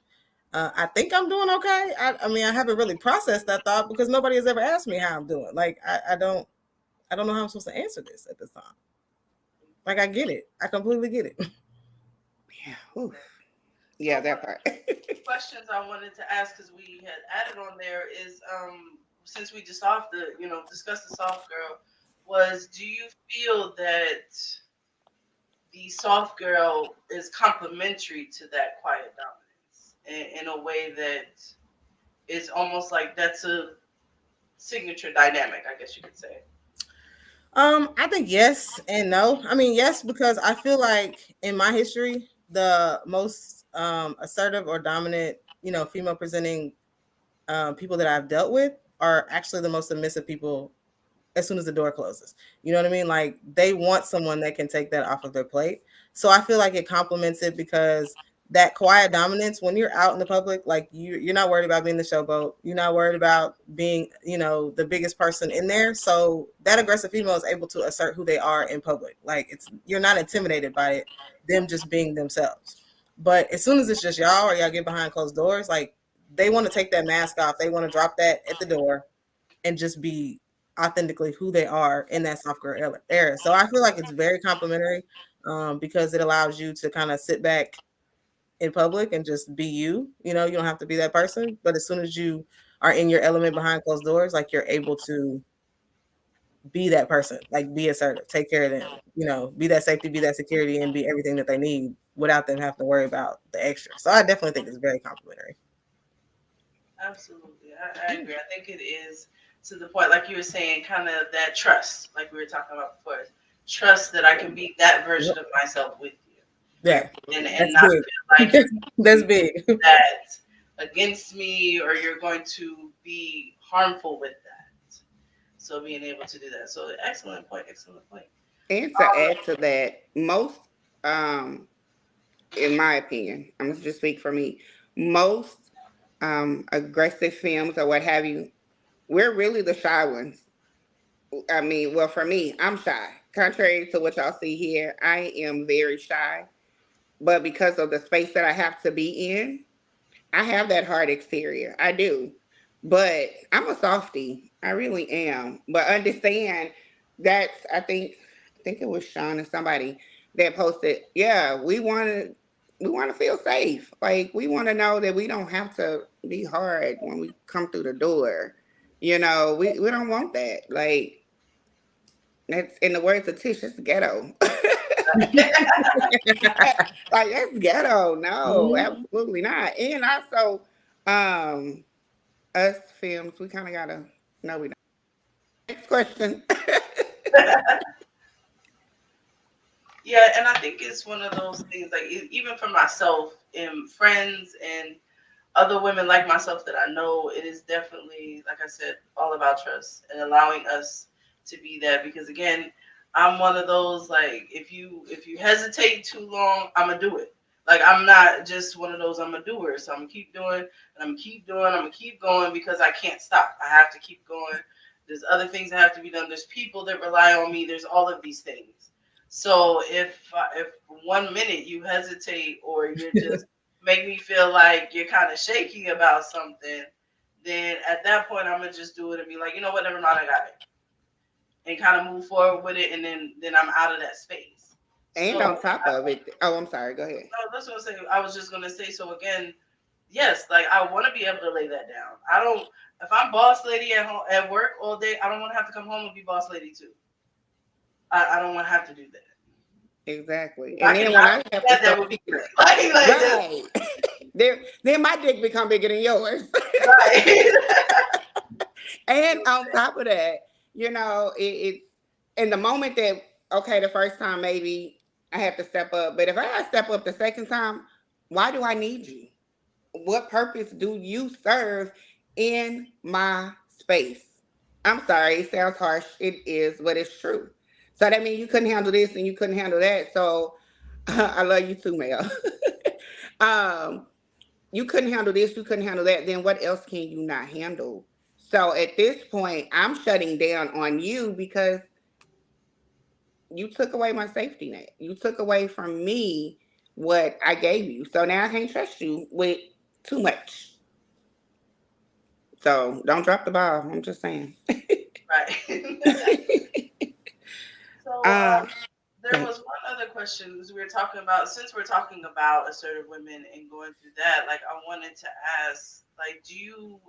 I think I'm doing okay. I mean, I haven't really processed that thought because nobody has ever asked me how I'm doing. Like, I don't know how I'm supposed to answer this at this time. Like, I get it. I completely get it. Yeah. Oof. Yeah, So that part. questions I wanted to ask because we had added on there is since we just off the discussed the soft girl, was do you feel that the soft girl is complementary to that quiet dominance in a way that is almost like that's a signature dynamic, I guess you could say. I think yes and no. I mean, yes, because I feel like in my history, the most assertive or dominant, female presenting people that I've dealt with are actually the most submissive people as soon as the door closes. You know what I mean? Like they want someone that can take that off of their plate. So I feel like it complements it because that quiet dominance when you're out in the public, like you're not worried about being the showboat. You're not worried about being, the biggest person in there. So that aggressive female is able to assert who they are in public. Like you're not intimidated by it, them just being themselves. But as soon as it's just y'all or y'all get behind closed doors, like they want to take that mask off. They want to drop that at the door and just be authentically who they are in that soft girl era. So I feel like it's very complimentary because it allows you to kind of sit back in public and just be you. You don't have to be that person. But as soon as you are in your element behind closed doors, like you're able to be that person, like be assertive, take care of them, be that safety, be that security, and be everything that they need without them having to worry about the extra. So I definitely think it's very complimentary. Absolutely. I agree. I think it is to the point, like you were saying, kind of that trust, like we were talking about before. Trust that I can be that version of myself with you. Yeah, And that's not big. feel like you're That's big. that against me or you're going to be harmful with that. So being able to do that. So excellent point, excellent point. And to add to that, most, in my opinion, I'm gonna just speak for me. Most aggressive films or what have you, we're really the shy ones. I mean, well, for me, I'm shy. Contrary to what y'all see here, I am very shy. But because of the space that I have to be in, I have that hard exterior. I do. But I'm a softie. I really am. But understand that's I think it was Sean or somebody that posted, yeah, we want to feel safe. Like we want to know that we don't have to be hard when we come through the door. We don't want that. Like that's in the words of Tish, it's ghetto. Like that's ghetto. No, Mhm. absolutely not. And also, um, us films, we kind of gotta. No, we don't. Next question. Yeah, and I think it's one of those things, like even for myself and friends and other women like myself that I know, it is definitely, like I said, all about trust and allowing us to be that. Because again, I'm one of those, like if you hesitate too long, I'm gonna do it. Like I'm not just one of those, I'm a doer. So I'm gonna keep doing and I'm gonna keep doing, I'm gonna keep going because I can't stop. I have to keep going. There's other things that have to be done. There's people that rely on me. There's all of these things. So if 1 minute you hesitate or you're just make me feel like you're kind of shaky about something, then at that point I'm gonna just do it and be like, you know what, never mind, I got it, and kind of move forward with it, and then I'm out of that space. And So on top of it, oh, I'm sorry. Go ahead. no, that's what I'm saying. I was just gonna say. So again, yes, like I want to be able to lay that down. I don't. If I'm boss lady at home at work all day, I don't want to have to come home and be boss lady too. I don't want to have to do that. Exactly. If And I then can when not I do have to that, that start would be figuring, great. Like that. right, then my dick become bigger than yours. Right. And on top of that, it's in the moment that okay, the first time maybe I have to step up, but if I gotta step up the second time, why do I need you? what purpose do you serve in my space? I'm sorry, it sounds harsh. It is, but it's true. So that means you couldn't handle this and you couldn't handle that. So I love you too, Mel. um, you couldn't handle this, you couldn't handle that. Then what else can you not handle? So at this point, I'm shutting down on you because you took away my safety net. You took away from me what I gave you. So now I can't trust you with too much. So don't drop the ball. I'm just saying. Right. So uh, there was one other question because we were talking about, since we're talking about assertive women and going through that, like I wanted to ask, like,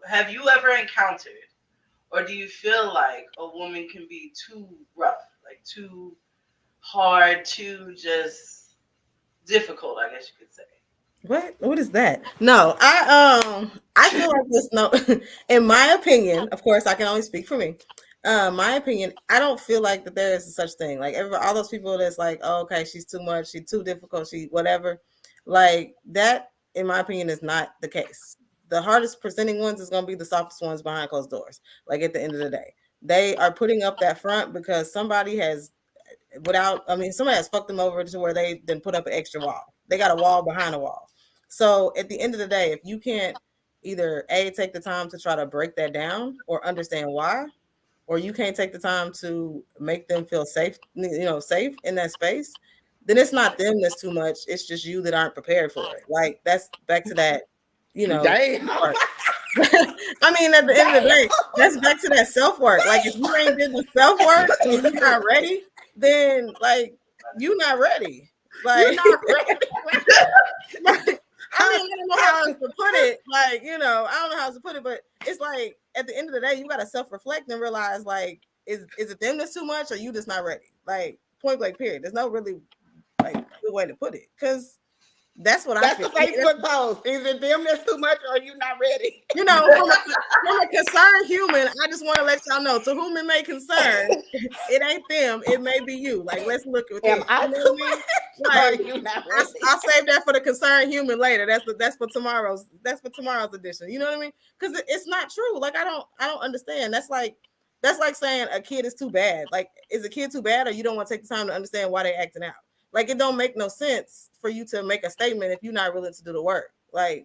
have you ever encountered, or do you feel like a woman can be too rough, like too hard, too just difficult, I guess you could say? What is that? No, I feel like this. No, in my opinion, of course, I can only speak for me. My opinion, I don't feel like that there is such thing. Like all those people that's like, oh, okay, she's too much, she's too difficult, she whatever. Like that, in my opinion, is not the case. The hardest presenting ones is going to be the softest ones behind closed doors. Like at the end of the day, they are putting up that front because somebody has, somebody has fucked them over to where they then put up an extra wall. They got a wall behind a wall. So at the end of the day, if you can't either take the time to try to break that down or understand why, or you can't take the time to make them feel safe, safe in that space, then it's not them that's too much. It's just you that aren't prepared for it. Like that's back to that, damn. part. I mean, at the end of the day, that's back to that self-work. Like if you ain't did the self-work and you're not ready, then like you're not ready. Like You're not ready. I don't know how else to put it. Like, I don't know how else to put it, but it's like at the end of the day, you gotta self-reflect and realize, like, is it them that's too much or you just not ready? Like, point blank, period. There's no really like good way to put it. Cause that's what I feel. That's the Facebook post. Is it them that's too much or are you not ready? From a concerned human, I just want to let y'all know, to whom it may concern, it ain't them, it may be you. Like, let's look at it. Like, I'll save that for the concerned human later. That's for tomorrow's edition. You know what I mean? Because it's not true. Like, I don't understand. That's like saying a kid is too bad. Like, is a kid too bad, or you don't want to take the time to understand why they're acting out? Like, it don't make no sense for you to make a statement if you're not willing to do the work. Like,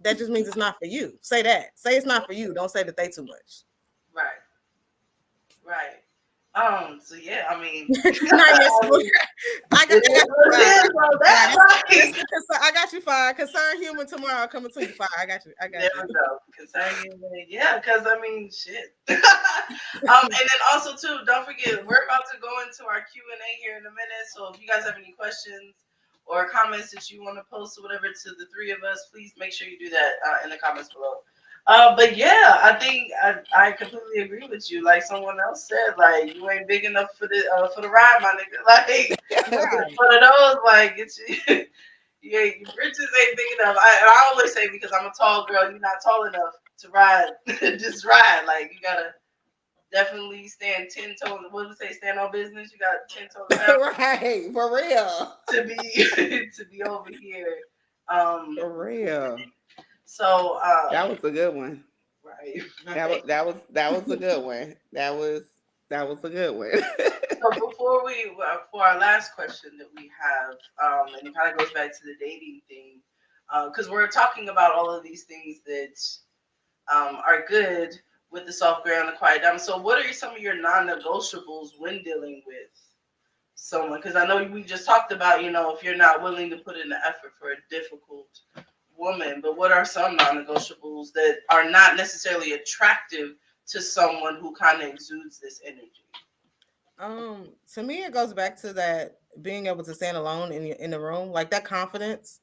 that just means it's not for you. Say that. Say it's not for you. Don't say that they too much. Right. So yeah, I mean, I got you fired. Concerned human tomorrow coming to you fired. I got you. There we go. Concerned human. Yeah, because I mean, shit. And then also too, don't forget, we're about to go into our Q&A here in a minute. So if you guys have any questions or comments that you want to post or whatever to the three of us, please make sure you do that in the comments below. But yeah, I think I completely agree with you. Like someone else said, like you ain't big enough for the ride, my nigga. Like one of those, like it's yeah, your britches ain't big enough. I always say, because I'm a tall girl, you're not tall enough to ride. Just ride. Like you gotta definitely stand 10 toes. What do we say? Stand on business. You got 10 toes down. Right, for real. To be over here. For real. So that was a good one. Right. That was a good one. That was a good one. So for our last question that we have, and it kind of goes back to the dating thing, because we're talking about all of these things that are good with the soft girl and the quiet diamond. So what are some of your non-negotiables when dealing with someone? Because I know we just talked about, if you're not willing to put in the effort for a difficult woman, but what are some non-negotiables that are not necessarily attractive to someone who kind of exudes this energy? To me, it goes back to that being able to stand alone in the room. Like that confidence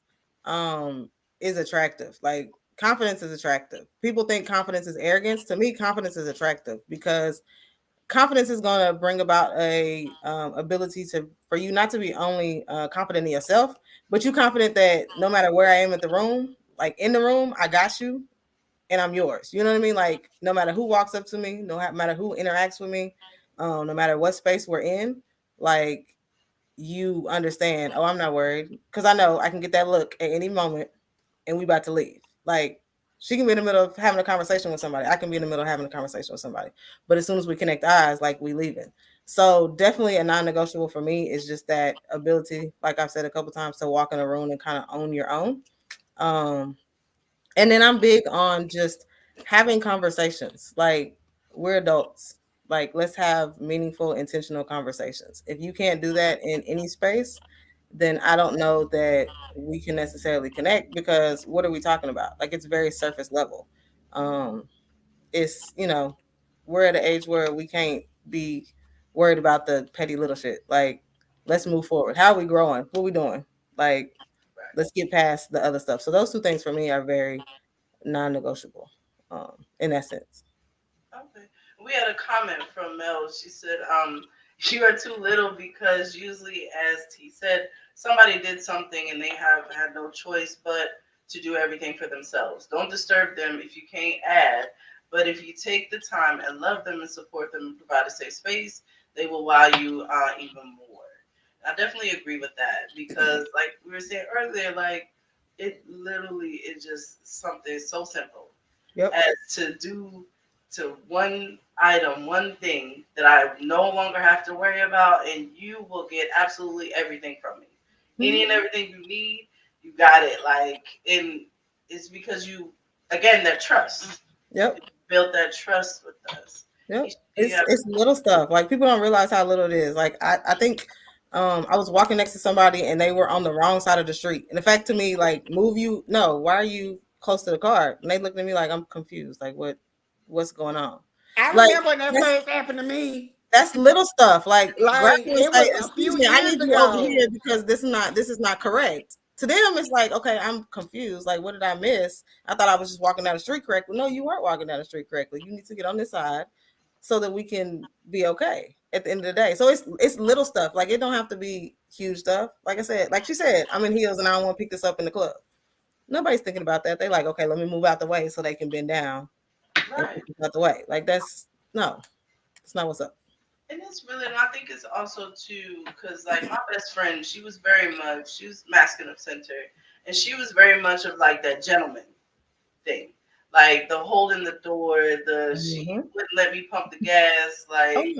is attractive. Like confidence is attractive. People think confidence is arrogance. To me, confidence is attractive because confidence is going to bring about a ability for you not to be only confident in yourself, but you confident that no matter where I am in the room, like in the room, I got you and I'm yours. You know what I mean? Like no matter who walks up to me, no matter who interacts with me, no matter what space we're in, like you understand, oh, I'm not worried because I know I can get that look at any moment and we about to leave. Like she can be in the middle of having a conversation with somebody. I can be in the middle of having a conversation with somebody. But as soon as we connect eyes, like we leaving. So definitely a non-negotiable for me is just that ability, like I've said a couple times, to walk in a room and kind of own your own. Um, and then I'm big on just having conversations. Like we're adults. Like let's have meaningful, intentional conversations. If you can't do that in any space, then I don't know that we can necessarily connect because what are we talking about? Like it's very surface level. Um, it's we're at an age where we can't be worried about the petty little shit. Like let's move forward. How are we growing? What are we doing? Like let's get past the other stuff. So those two things for me are very non-negotiable in that sense. Okay. We had a comment from Mel. She said, you are too little because usually, as T said, somebody did something and they have had no choice but to do everything for themselves. Don't disturb them if you can't add, but if you take the time and love them and support them and provide a safe space, they will wow you even more. I definitely agree with that because, like we were saying earlier, like it literally is just something so simple Yep. as to do to one item, one thing that I no longer have to worry about, and you will get absolutely everything from me. Any and everything you need, you got it. Like, and it's because you, again, that trust. Yep. You built that trust with us. Yep. It's little stuff. Like people don't realize how little it is. Like I think I was walking next to somebody and they were on the wrong side of the street. And the fact to me, like, move you, no, why are you close to the car? And they looked at me like I'm confused. Like what's going on? I Like, remember when that first happened to me. that's little stuff. Like Like, it it was a excuse few me, I years need you over ago. here because this is not correct. To them, it's like, okay, I'm confused. Like, what did I miss? I thought I was just walking down the street correctly. No, you weren't walking down the street correctly. You need to get on this side so that we can be okay at the end of the day. So it's little stuff. Like it don't have to be huge stuff. Like I said, like she said, I'm in heels and I don't want to pick this up in the club. Nobody's thinking about that. They like, okay, let me move out the way so they can bend down and pick this out the way. Like that's not what's up. And it's really, and I think it's also too, because like my best friend, she was masculine of center, and she was very much of like that gentleman thing, like the holding the door, she wouldn't let me pump the gas, like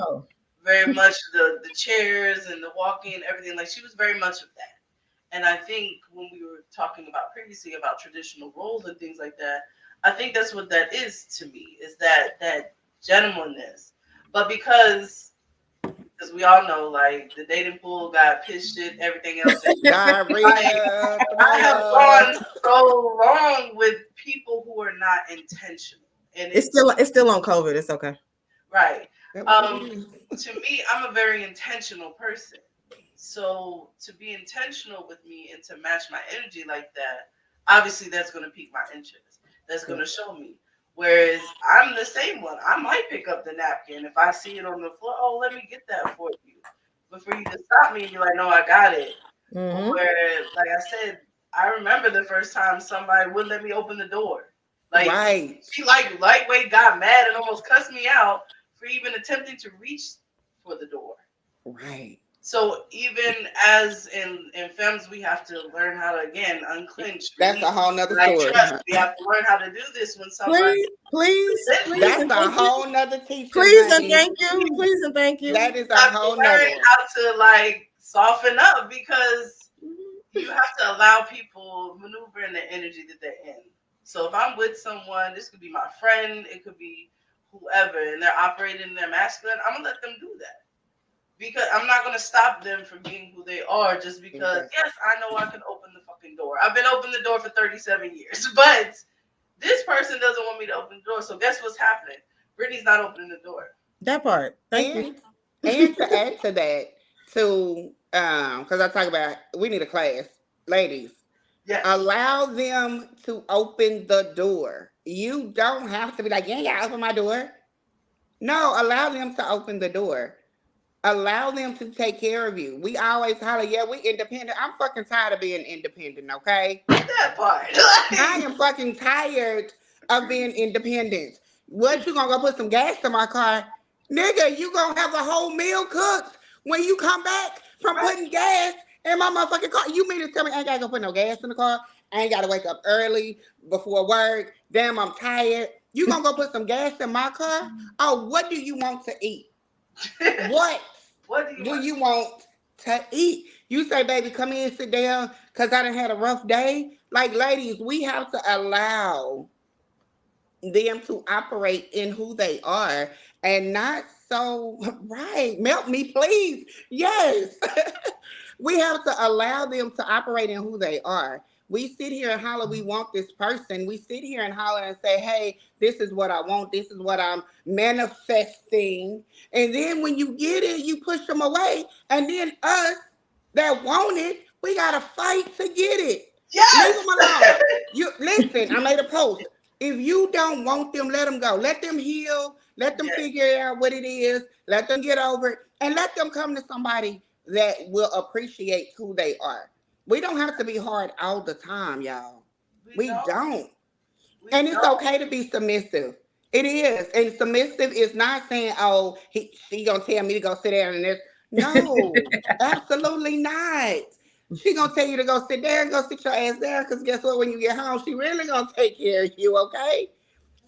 very much the chairs and the walking and everything. Like she was very much of that. And I think when we were talking about previously about traditional roles and things like that, I think that's what that is to me, is that gentlemanliness. But because we all know, like the dating pool got pissed shit, everything else. Diarrhea. I have gone so long with people who are not intentional, and it's still on COVID. It's okay. Right. To me, I'm a very intentional person. So to be intentional with me and to match my energy like that, obviously that's going to pique my interest. That's going to show me. Whereas I'm the same one. I might pick up the napkin if I see it on the floor. Oh, let me get that for you. But for you to stop me and be like, no, I got it. Where, like I said, I remember the first time somebody wouldn't let me open the door. Like she like lightweight got mad and almost cussed me out for even attempting to reach for the door. Right. So even as in films, we have to learn how to again unclench. That's a whole nother story. We have to learn how to do this when somebody. Please. That's a whole nother teaching. Please and thank you. Please and thank you. That is a whole nother. Learn how to like soften up because you have to allow people maneuver in the energy that they're in. So if I'm with someone, this could be my friend, it could be whoever, and they're operating in their masculine, I'm gonna let them do that. Because I'm not going to stop them from being who they are just because, yes, I know I can open the fucking door. I've been opening the door for 37 years, but this person doesn't want me to open the door. So guess what's happening? Brittany's not opening the door. That part. Thank you. And to add to that, because I talk about, we need a class. Ladies, allow them to open the door. You don't have to be like, yeah, open my door. No, allow them to open the door. Allow them to take care of you. We always holler, yeah, we independent. I'm fucking tired of being independent, okay? That part. I am fucking tired of being independent. What, you gonna go put some gas in my car? Nigga, you gonna have a whole meal cooked when you come back from putting gas in my motherfucking car. You mean to tell me I ain't gotta go put no gas in the car? I ain't gotta wake up early before work. Damn, I'm tired. You gonna go put some gas in my car? Oh, what do you want to eat? What What do you do want? you want to eat? You say, baby, come in, sit down, because I done had a rough day. Like, ladies, we have to allow them to operate in who they are and not so, right. Melt me, please. Yes. We have to allow them to operate in who they are. We sit here and holler, we want this person. We sit here and holler and say, hey, this is what I want. This is what I'm manifesting. And then when you get it, you push them away. And then us that want it, we got to fight to get it. Leave Yes. them alone. You listen, I made a post. If you don't want them, let them go. Let them heal. Let them Yes. figure out what it is. Let them get over it. And let them come to somebody that will appreciate who they are. We don't have to be hard all the time, y'all. We We don't. don't. We And it's don't. okay to be submissive. It is. And submissive is not saying, oh, she gonna tell me to go sit down and this. No, absolutely not. She gonna tell you to go sit there and go sit your ass down, because guess what? When you get home, she really gonna take care of you, okay?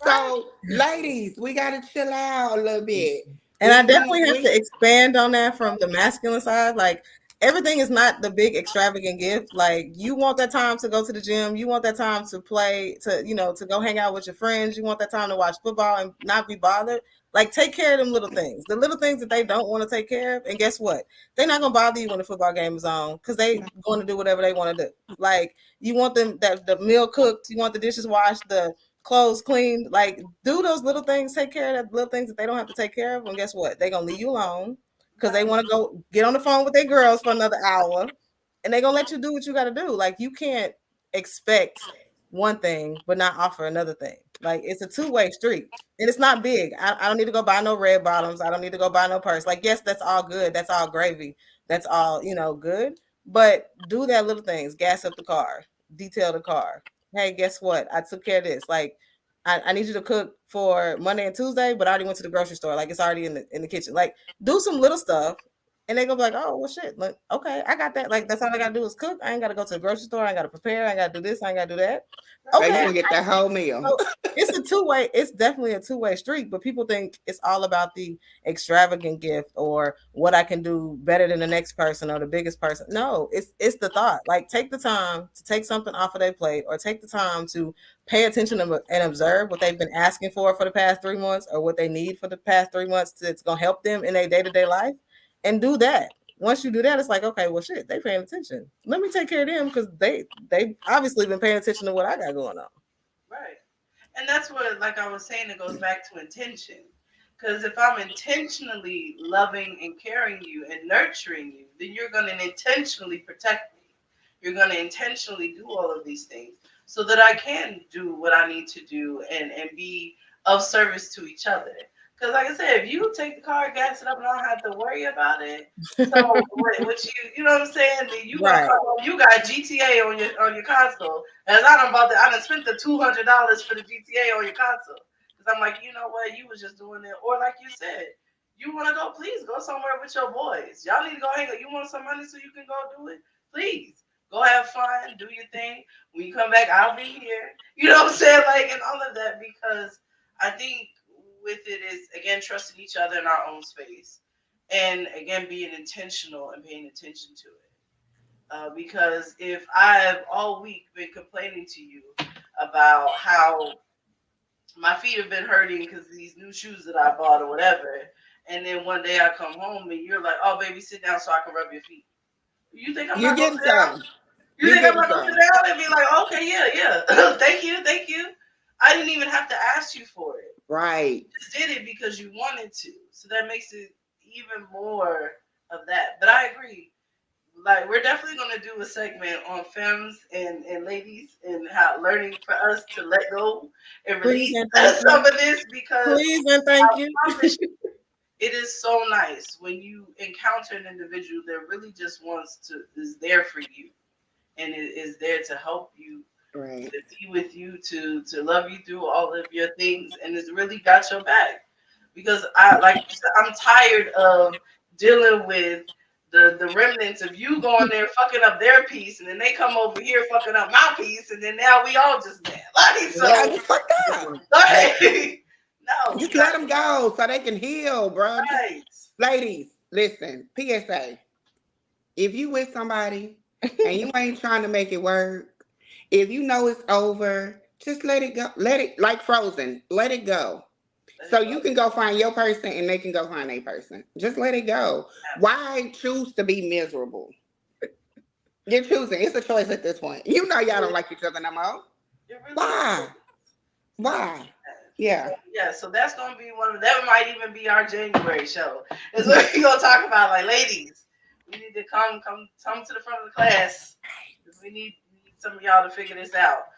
Right. So, ladies, we gotta chill out a little bit. And I We definitely we have to we expand on that from the masculine side. Like everything is not the big extravagant gift. Like you want that time to go to the gym, you want that time to play, to go hang out with your friends, you want that time to watch football and not be bothered. Like take care of them little things. The little things that they don't want to take care of. And guess what? They're not gonna bother you when the football game is on because they going to do whatever they want to do. Like you want them that the meal cooked, you want the dishes washed, the clothes cleaned, like do those little things, take care of the little things that they don't have to take care of. And guess what? They're gonna leave you alone because they want to go get on the phone with their girls for another hour and they're gonna let you do what you gotta do. Like you can't expect one thing but not offer another thing. Like it's a two-way street. And it's not big. I don't need to go buy no red bottoms. I don't need to go buy no purse. Like, yes, that's all good. That's all gravy. That's all, good. But do that little things. Gas up the car, detail the car. Hey, guess what? I took care of this. Like, I need you to cook for Monday and Tuesday, but I already went to the grocery store. Like, it's already in the kitchen. Like, do some little stuff. And they gonna be like, oh well shit. Like, okay, I got that. Like, that's all I gotta do is cook. I ain't gotta go to the grocery store. I ain't gotta prepare. I ain't gotta do this. I ain't gotta do that. Baby, you Okay. gonna get that whole meal. So it's a two-way, it's definitely a two-way street, but people think it's all about the extravagant gift or what I can do better than the next person or the biggest person. No, it's the thought. Like take the time to take something off of their plate or take the time to pay attention and observe what they've been asking for the past 3 months or what they need for the past 3 months that's gonna help them in their day-to-day life and do that. Once you do that, it's like, okay, well shit, they paying attention. Let me take care of them because they obviously been paying attention to what I got going on. Right. And that's what, like I was saying, it goes back to intention. Because if I'm intentionally loving and caring you and nurturing you, then you're going to intentionally protect me. You're going to intentionally do all of these things so that I can do what I need to do and be of service to each other. Because, like I said, if you take the car, gas it up, and I don't have to worry about it, so what you know what I'm saying? Then you Right. you got GTA on your console, as I done spent the $200 for the GTA on your console. Because I'm like, you know what, you was just doing it, or like you said, you want to go, please go somewhere with your boys. Y'all need to go hang out. You want some money so you can go do it? Please go have fun, do your thing. When you come back, I'll be here. You know what I'm saying? Like, and all of that, because I think with it is again trusting each other in our own space, and again being intentional and paying attention to it. Because if I've all week been complaining to you about how my feet have been hurting because these new shoes that I bought or whatever, and then one day I come home and you're like, "Oh, baby, sit down so I can rub your feet." You think I'm You not gonna getting sit down? some. You You think I'm getting not gonna sit some. down and be like, "Okay, yeah, thank you." I didn't even have to ask you for it. Right. You just did it because you wanted to. So that makes it even more of that. But I agree. Like we're definitely gonna do a segment on femmes and ladies and how learning for us to let go and Please release and thank some you. of this, because Please and thank you. I promise you, it is so nice when you encounter an individual that really just is there for you and is there to help you, Right. to be with you, to love you through all of your things, and has really got your back. Because like you said, I'm tired of dealing with the remnants of you going there fucking up their piece, and then they come over here fucking up my piece, and then now we all just mad. Like so, Yeah, just fucked up. like, no, Just let them go so they can heal, bro. Just, right. ladies, listen. PSA: if you with somebody and you ain't trying to make it work, if you know it's over, just let it go. Let it, like Frozen. Let it go. So you can go find your person and they can go find a person. Just let it go. Why choose to be miserable? You're choosing. It's a choice at this point. You know y'all don't like each other no more. It really Why? is. Why? Yeah. Yeah, so that's gonna be one of that might even be our January show. Is what we're gonna talk about. Like, ladies, we need to come to the front of the class. We need some of y'all to figure this out.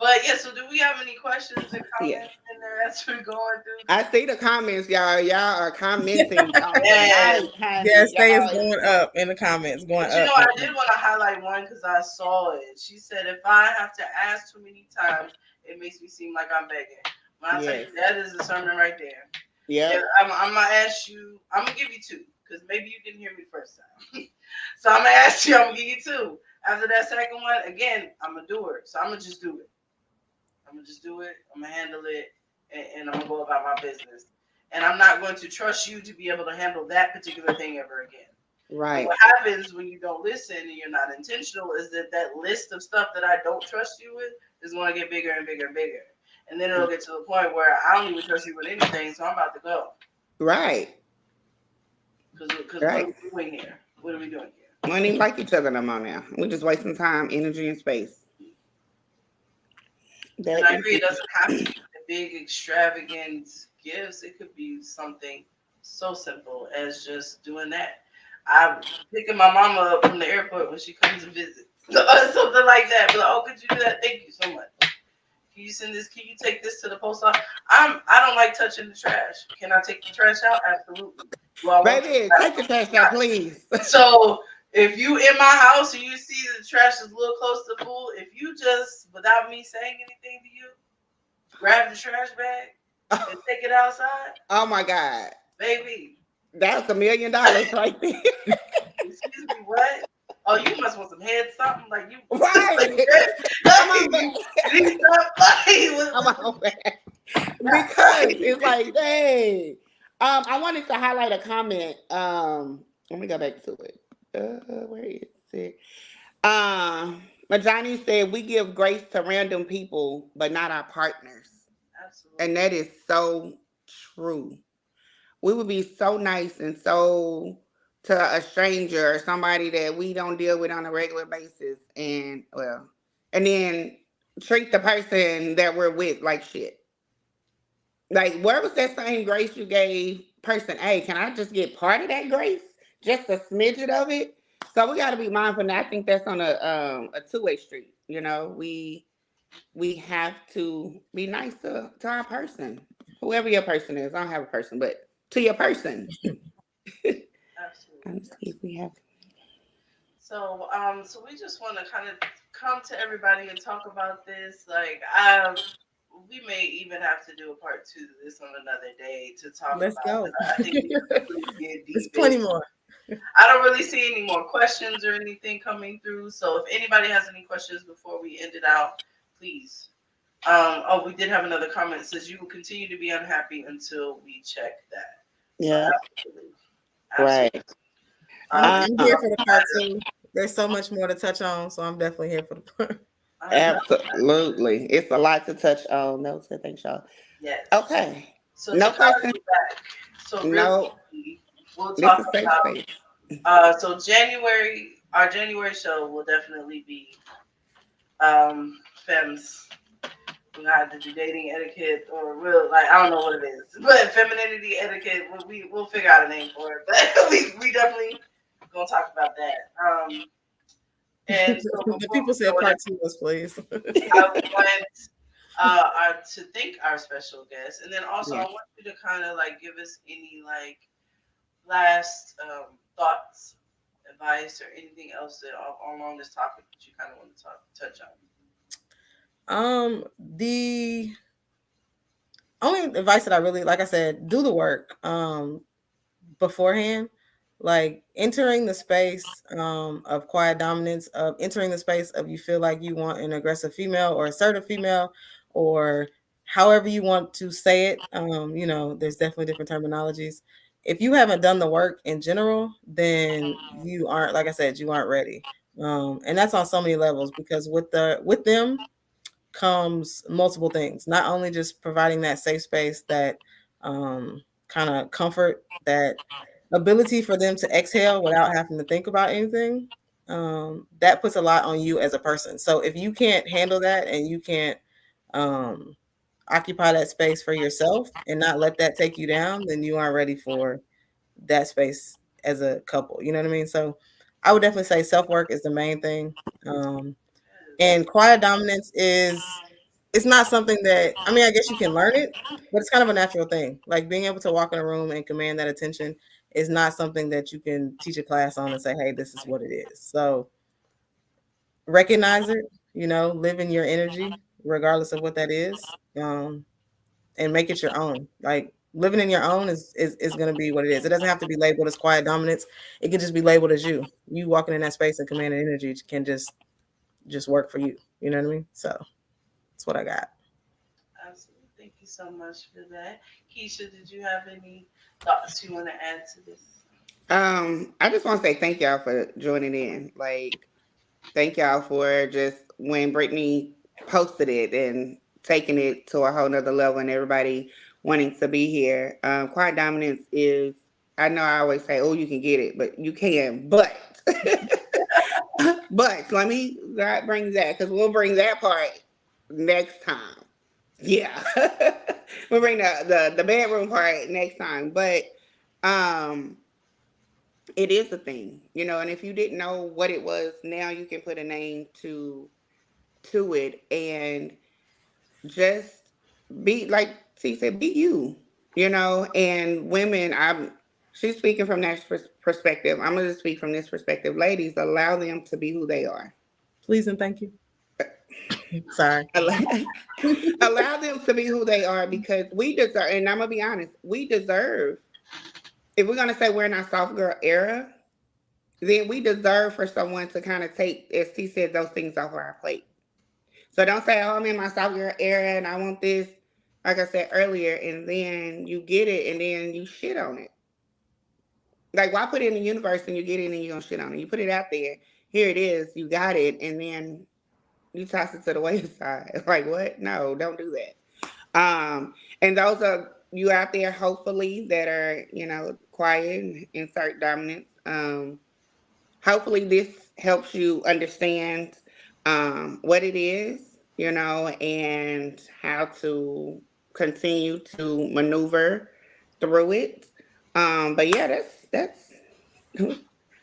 But yeah, so do we have any questions and comments in there as we're going through? I see the comments, y'all. Y'all are commenting. Yes. Yes, they is going up in the comments, going But you know, up. I did want to highlight one because I saw it. She said, if I have to ask too many times, it makes me seem like I'm begging. When I tell you that is a sermon right there. Yeah. I'm gonna ask you. I'm gonna give you two because maybe you didn't hear me first time. So I'm gonna ask you. I'm gonna give you two. After that second one, again, I'm a doer. So I'm gonna just do it. I'm gonna just do it. I'm gonna handle it, and I'm gonna go about my business. And I'm not going to trust you to be able to handle that particular thing ever again. Right. And what happens when you don't listen and you're not intentional is that list of stuff that I don't trust you with is going to get bigger and bigger and bigger. And then it'll get to the point where I don't even trust you with anything, so I'm about to go. Right. Because right. What are we doing here? What are we doing here? We don't even like each other no more now. We're just wasting time, energy, and space. And I agree, it doesn't have to be the big, extravagant gifts. It could be something so simple as just doing that. I'm picking my mama up from the airport when she comes to visit. Something like that. But like, oh, could you do that? Thank you so much. Can you send this? Can you take this to the post office? I don't like touching the trash. Can I take the trash out? Absolutely. Baby, take the trash out, please. So if you in my house and you see the trash is a little close to full, if you just, without me saying anything to you, grab the trash bag and take it outside. Oh my God. Baby. That's $1 million right there. Excuse me, what? Oh, you must want some head something like you. Right. Come on, man. Come on, man. Because it's like, dang. I wanted to highlight a comment. Let me go back to it. Where is it? Majani said we give grace to random people, but not our partners. Absolutely. And that is so true. We would be so nice and so to a stranger or somebody that we don't deal with on a regular basis, and then treat the person that we're with like shit. Like, where was that same grace you gave person A? Can I just get part of that grace? Just a smidget of it? So we got to be mindful. And I think that's on a two-way street. You know, we have to be nice to our person, whoever your person is. I don't have a person, but to your person. Absolutely. Let's see if we have. So we just want to kind of come to everybody and talk about this. Like, we may even have to do a part 2 of this on another day to talk Let's about. Go. I think we really get deep. There's plenty more. I don't really see any more questions or anything coming through. So if anybody has any questions before we end it out, please. We did have another comment that says you will continue to be unhappy until we check that. Yeah. So absolutely. Right. I'm here for the part 2. There's so much more to touch on, so I'm definitely here for the part. Absolutely. It's a lot to touch on. No, so thanks, y'all. Yes. Okay. So no question. So no. We'll talk about. Space. So our January show will definitely be femmes. We have to do dating etiquette or I don't know what it is, but femininity etiquette. We'll figure out a name for it, but we definitely gonna talk about that. And so the people said part 2 was please. I want to thank our special guest, and then also I want you to kind of give us any last thoughts, advice, or anything else that along this topic that you kind of want to touch on. The only advice that I really, like I said, do the work beforehand. like entering the space of quiet dominance, of entering the space of you feel like you want an aggressive female or assertive female, or however you want to say it. There's definitely different terminologies. If you haven't done the work in general, then you aren't, like I said, you aren't ready. And that's on so many levels, because with them comes multiple things, not only just providing that safe space, that kind of comfort, that ability for them to exhale without having to think about anything. That puts a lot on you as a person. So if you can't handle that, and you can't um, occupy that space for yourself and not let that take you down, then you aren't ready for that space as a couple. You know what I mean? So I would definitely say self-work is the main thing. And quiet dominance is, it's not something that, I mean, I guess you can learn it, but it's kind of a natural thing. Like being able to walk in a room and command that attention is not something that you can teach a class on and say, hey, this is what it is. So recognize it, live in your energy, regardless of what that is, and make it your own. Like living in your own is going to be what it is. It doesn't have to be labeled as quiet dominance. It can just be labeled as you. You walking in that space and commanding energy can just work for you. You know what I mean? So that's what I got. Absolutely. Thank you so much for that. Keisha, did you have any thoughts you want to add to this? I just want to say thank y'all for joining in. Like, thank y'all for just when Brittany posted it and taking it to a whole nother level, and everybody wanting to be here. Quiet dominance is, I know I always say, oh, you can get it, but you can. But, but let me not bring that, because we'll bring that part next time. Yeah. We'll bring the bedroom part next time. But, um, it is a thing, and if you didn't know what it was, now you can put a name to it, and just be like she said, be you, and women, she's speaking from that perspective. I'm going to speak from this perspective. Ladies, allow them to be who they are. Please and thank you. Sorry. Allow them to be who they are, because we deserve, and I'm going to be honest, we deserve, if we're going to say we're in our soft girl era, then we deserve for someone to kind of take, as T said, those things off our plate. So don't say, oh, I'm in my soft girl era and I want this, like I said earlier, and then you get it and then you shit on it. Like, why put it in the universe and you get it and you're going to shit on it? You put it out there, here it is, you got it, and then you toss it to the wayside. Like, what? No, don't do that. And those are you out there, hopefully, that are, quiet and insert dominance. Hopefully this helps you understand what it is, and how to continue to maneuver through it. But yeah,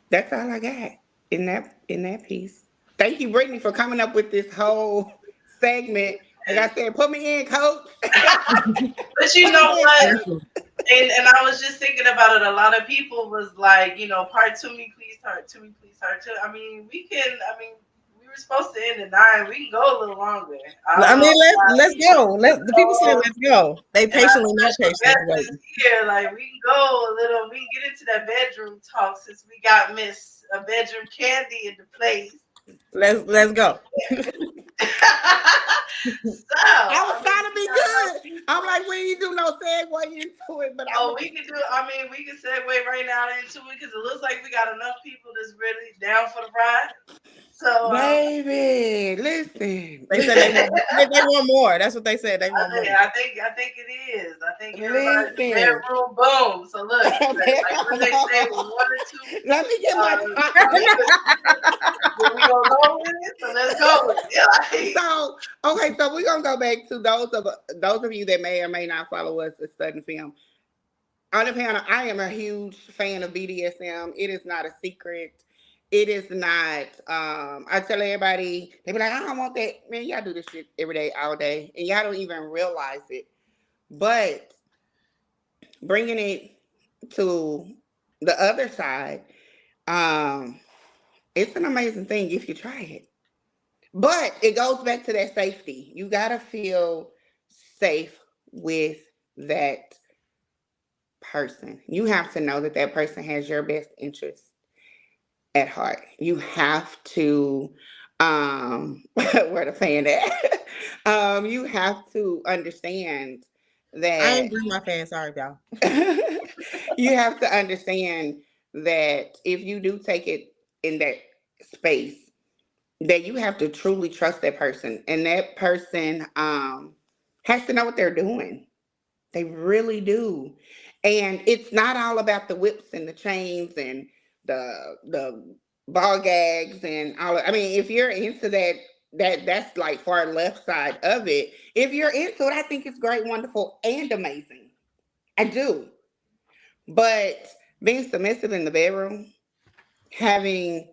that's all I got in that piece. Thank you, Brittany, for coming up with this whole segment. Like I said, put me in, coach. But you know what? And I was just thinking about it. A lot of people was like, part two me, please, part two me, please, part two. I mean, we were supposed to end at 9. We can go a little longer. Let's go. The people say let's go. They patiently not patiently. Here, like we can go a little. We can get into that bedroom talk since we got Miss Bedroom Candy in the place. Let's go. So I was trying to be good. I'm like, we ain't do no segue into it, but we can segue right now into it, because it looks like we got enough people that's really down for the ride. So baby, listen. They said they want more. That's what they said. They want more. I think it is. I think everybody's bedroom boom. So look, like when they say 1 or 2. Let me get my we gonna go with it. So let's go with it. So okay, so we're gonna go back to those of you that may or may not follow us at Studying Film. On the panel, I am a huge fan of BDSM. It is not a secret. It is not. I tell everybody, they be like, I don't want that. Man, y'all do this shit every day, all day, and y'all don't even realize it. But bringing it to the other side, it's an amazing thing if you try it. But it goes back to that safety. You gotta feel safe with that person. You have to know that that person has your best interest at heart. You have to, where the fan at? You have to understand I that ain't bring my fan. Sorry, y'all. you have to understand that if you do take it in that space, that you have to truly trust that person, and that person has to know what they're doing. They really do. And it's not all about the whips and the chains and the ball gags and all. I mean, if you're into that, that's like far left side of it. If you're into it, I think it's great, wonderful, and amazing. I do. But being submissive in the bedroom, having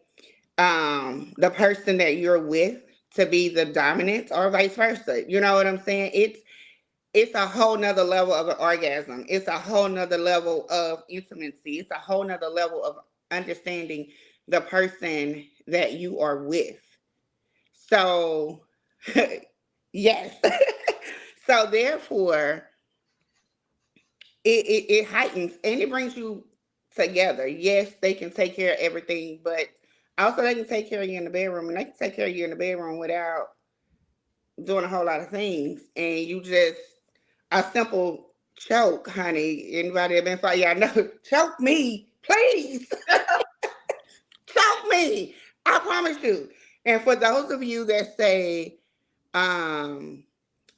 the person that you're with to be the dominant or vice versa. You know what I'm saying? It's a whole nother level of an orgasm. It's a whole nother level of intimacy. It's a whole nother level of understanding the person that you are with. So, yes. So therefore, it heightens and it brings you together. Yes, they can take care of everything, but also they can take care of you in the bedroom, and they can take care of you in the bedroom without doing a whole lot of things. And you just a simple choke, honey. Anybody that been fighting, y'all know, choke me, please, choke me. I promise you. And for those of you that say, um,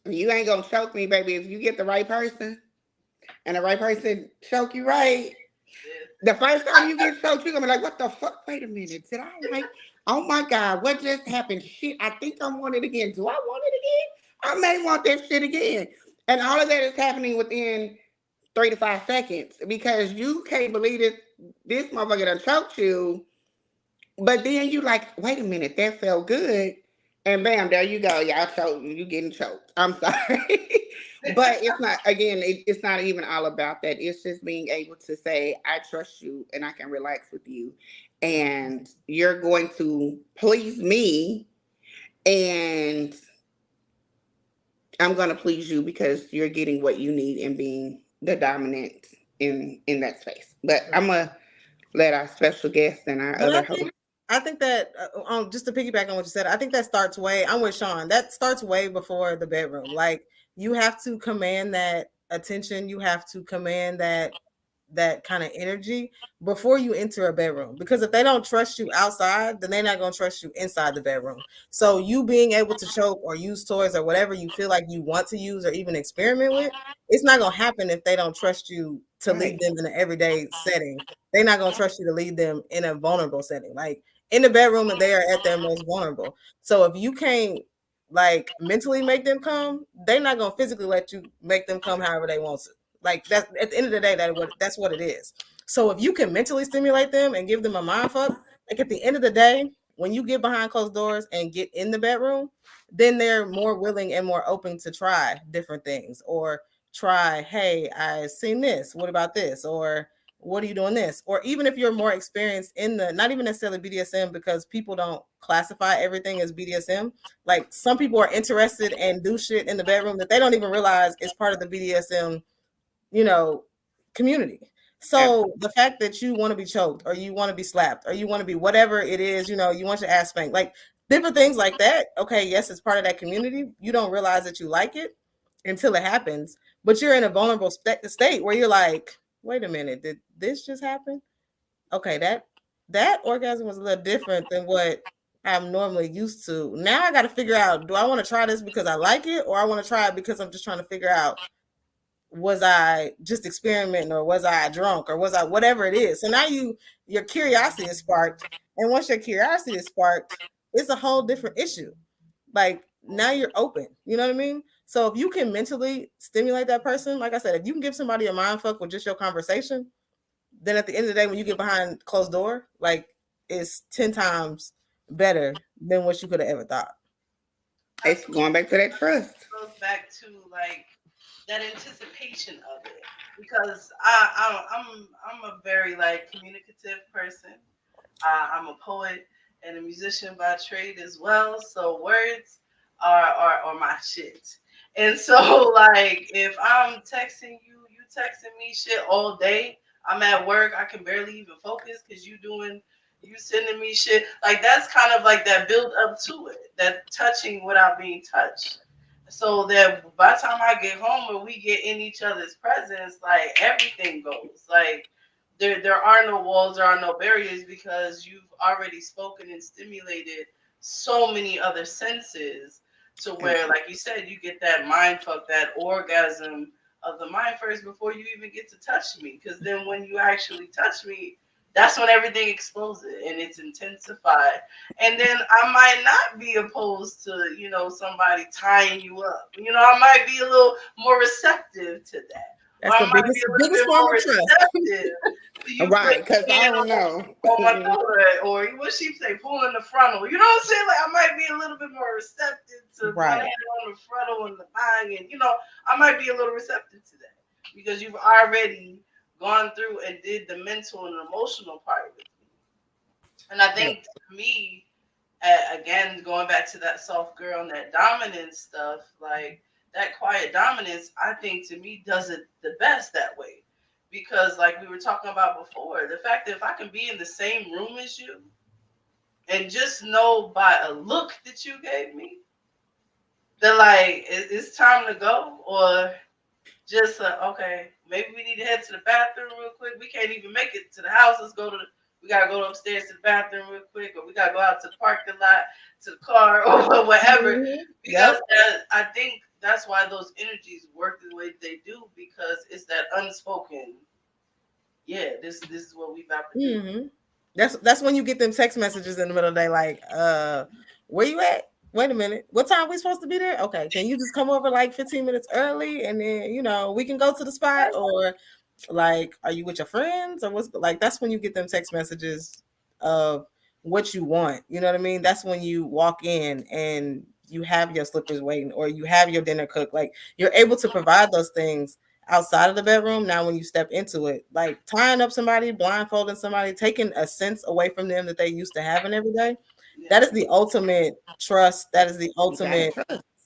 you ain't gonna choke me, baby, if you get the right person and the right person choke you right, the first time you get choked, you're gonna be like, what the fuck? Wait a minute. Did I like, oh my God, what just happened? Shit, I think I want it again. Do I want it again? I may want that shit again. And all of that is happening within 3 to 5 seconds because you can't believe it. This motherfucker done choked you, but then you like, wait a minute, that felt good, and bam, there you go, y'all choked, you getting choked. I'm sorry, but it's not. Again, it's not even all about that. It's just being able to say, I trust you, and I can relax with you, and you're going to please me, and I'm going to please you because you're getting what you need and being the dominant in that space. But I'm gonna let our special guest and our But other host. I think that just to piggyback on what you said, I think that starts way. I'm with Sean. That starts way before the bedroom. Like you have to command that attention. You have to command that kind of energy before you enter a bedroom. Because if they don't trust you outside, then they're not going to trust you inside the bedroom. So you being able to choke or use toys or whatever you feel like you want to use or even experiment with, it's not going to happen if they don't trust you to lead them in an everyday setting. They're not going to trust you to lead them in a vulnerable setting. Like in the bedroom, they are at their most vulnerable. So if you can't like mentally make them come, they're not going to physically let you make them come however they want to. Like that at the end of the day, that's what it is. So if you can mentally stimulate them and give them a mind fuck, like at the end of the day, when you get behind closed doors and get in the bedroom, then they're more willing and more open to try different things or try, hey, I seen this. What about this? Or what are you doing this? Or even if you're more experienced in the, not even necessarily BDSM, because people don't classify everything as BDSM. Like some people are interested and do shit in the bedroom that they don't even realize is part of the BDSM, community. So the fact that you want to be choked or you want to be slapped or you want to be whatever it is, you want your ass spanked, like different things like that. Okay, yes, it's part of that community. You don't realize that you like it until it happens, but you're in a vulnerable state where you're like, wait a minute, did this just happen? Okay, that orgasm was a little different than what I'm normally used to. Now I got to figure out, do I want to try this because I like it or I want to try it because I'm just trying to figure out, was I just experimenting or was I drunk or was I whatever it is? So now your curiosity is sparked. And once your curiosity is sparked, it's a whole different issue. Like now you're open. You know what I mean? So if you can mentally stimulate that person, like I said, if you can give somebody a mind fuck with just your conversation, then at the end of the day, when you get behind closed door, like it's 10 times better than what you could have ever thought. It's going back to that trust. It goes back to like that anticipation of it because I'm a very like communicative person. I'm a poet and a musician by trade as well, so words are my shit. And so like if I'm texting you, you texting me shit all day. I'm at work. I can barely even focus because you sending me shit. Like that's kind of like that build up to it. That touching without being touched. So that by the time I get home or we get in each other's presence, like everything goes. Like there are no walls, there are no barriers because you've already spoken and stimulated so many other senses to where, like you said, you get that mind fuck, that orgasm of the mind first before you even get to touch me. Because then when you actually touch me, that's when everything explodes and it's intensified. And then I might not be opposed to, somebody tying you up. I might be a little more receptive to that. Or That's I the might be a little biggest bit form more of trust. receptive to you Right, putting because I your don't hand know. on my throat, or what she say, pulling the frontal. You know what I'm saying? Like I might be a little bit more receptive to one Right. hand on the frontal and the bang, and I might be a little receptive to that because you've already gone through and did the mental and emotional part with me. And I think to me, again, going back to that soft girl and that dominance stuff, like that quiet dominance, I think to me does it the best that way. Because, like we were talking about before, the fact that if I can be in the same room as you and just know by a look that you gave me that, like, it's time to go, or just, okay, maybe we need to head to the bathroom real quick. We can't even make it to the house. We gotta go upstairs to the bathroom real quick, or we gotta go out to the parking lot to the car or whatever. Because I think that's why those energies work the way they do, because it's that unspoken. Yeah, this is what we about to do. Mm-hmm. That's when you get them text messages in the middle of the day, like, where you at? Wait a minute. What time we supposed to be there? Okay, can you just come over like 15 minutes early and then we can go to the spot? Or like, are you with your friends? Or what's like that's when you get them text messages of what you want. You know what I mean? That's when you walk in and you have your slippers waiting or you have your dinner cooked. Like you're able to provide those things outside of the bedroom. Now when you step into it, like tying up somebody, blindfolding somebody, taking a sense away from them that they used to have in every day, that is the ultimate trust. That is the ultimate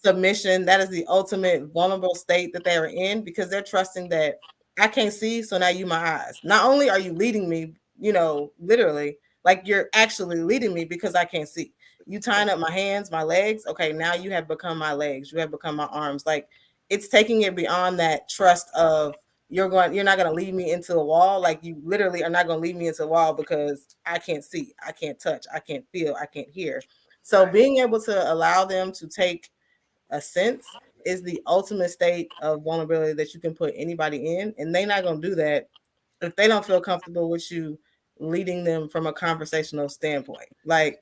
submission. That is the ultimate vulnerable state that they are in, because they're trusting that I can't see, so now you my eyes. Not only are you leading me, literally, like you're actually leading me because I can't see. You tying up my hands, my legs. Okay, now you have become my legs. You have become my arms. Like it's taking it beyond that trust of you're not going to lead me into a wall. Like you literally are not going to lead me into a wall because I can't see, I can't touch, I can't feel, I can't hear. So being able to allow them to take a sense is the ultimate state of vulnerability that you can put anybody in, and they're not going to do that if they don't feel comfortable with you leading them from a conversational standpoint. Like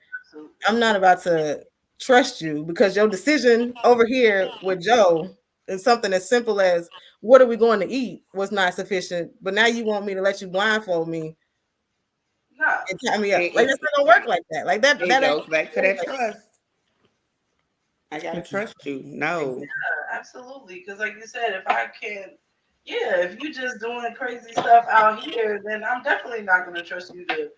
I'm not about to trust you because your decision over here with Joe is something as simple as what are we going to eat was not sufficient, but now you want me to let you blindfold me and tie me up. Like it's not gonna work like that. Like that. It That goes back to that trust. I gotta trust you. No. Yeah, absolutely. Because like you said, if you just doing crazy stuff out here, then I'm definitely not gonna trust you to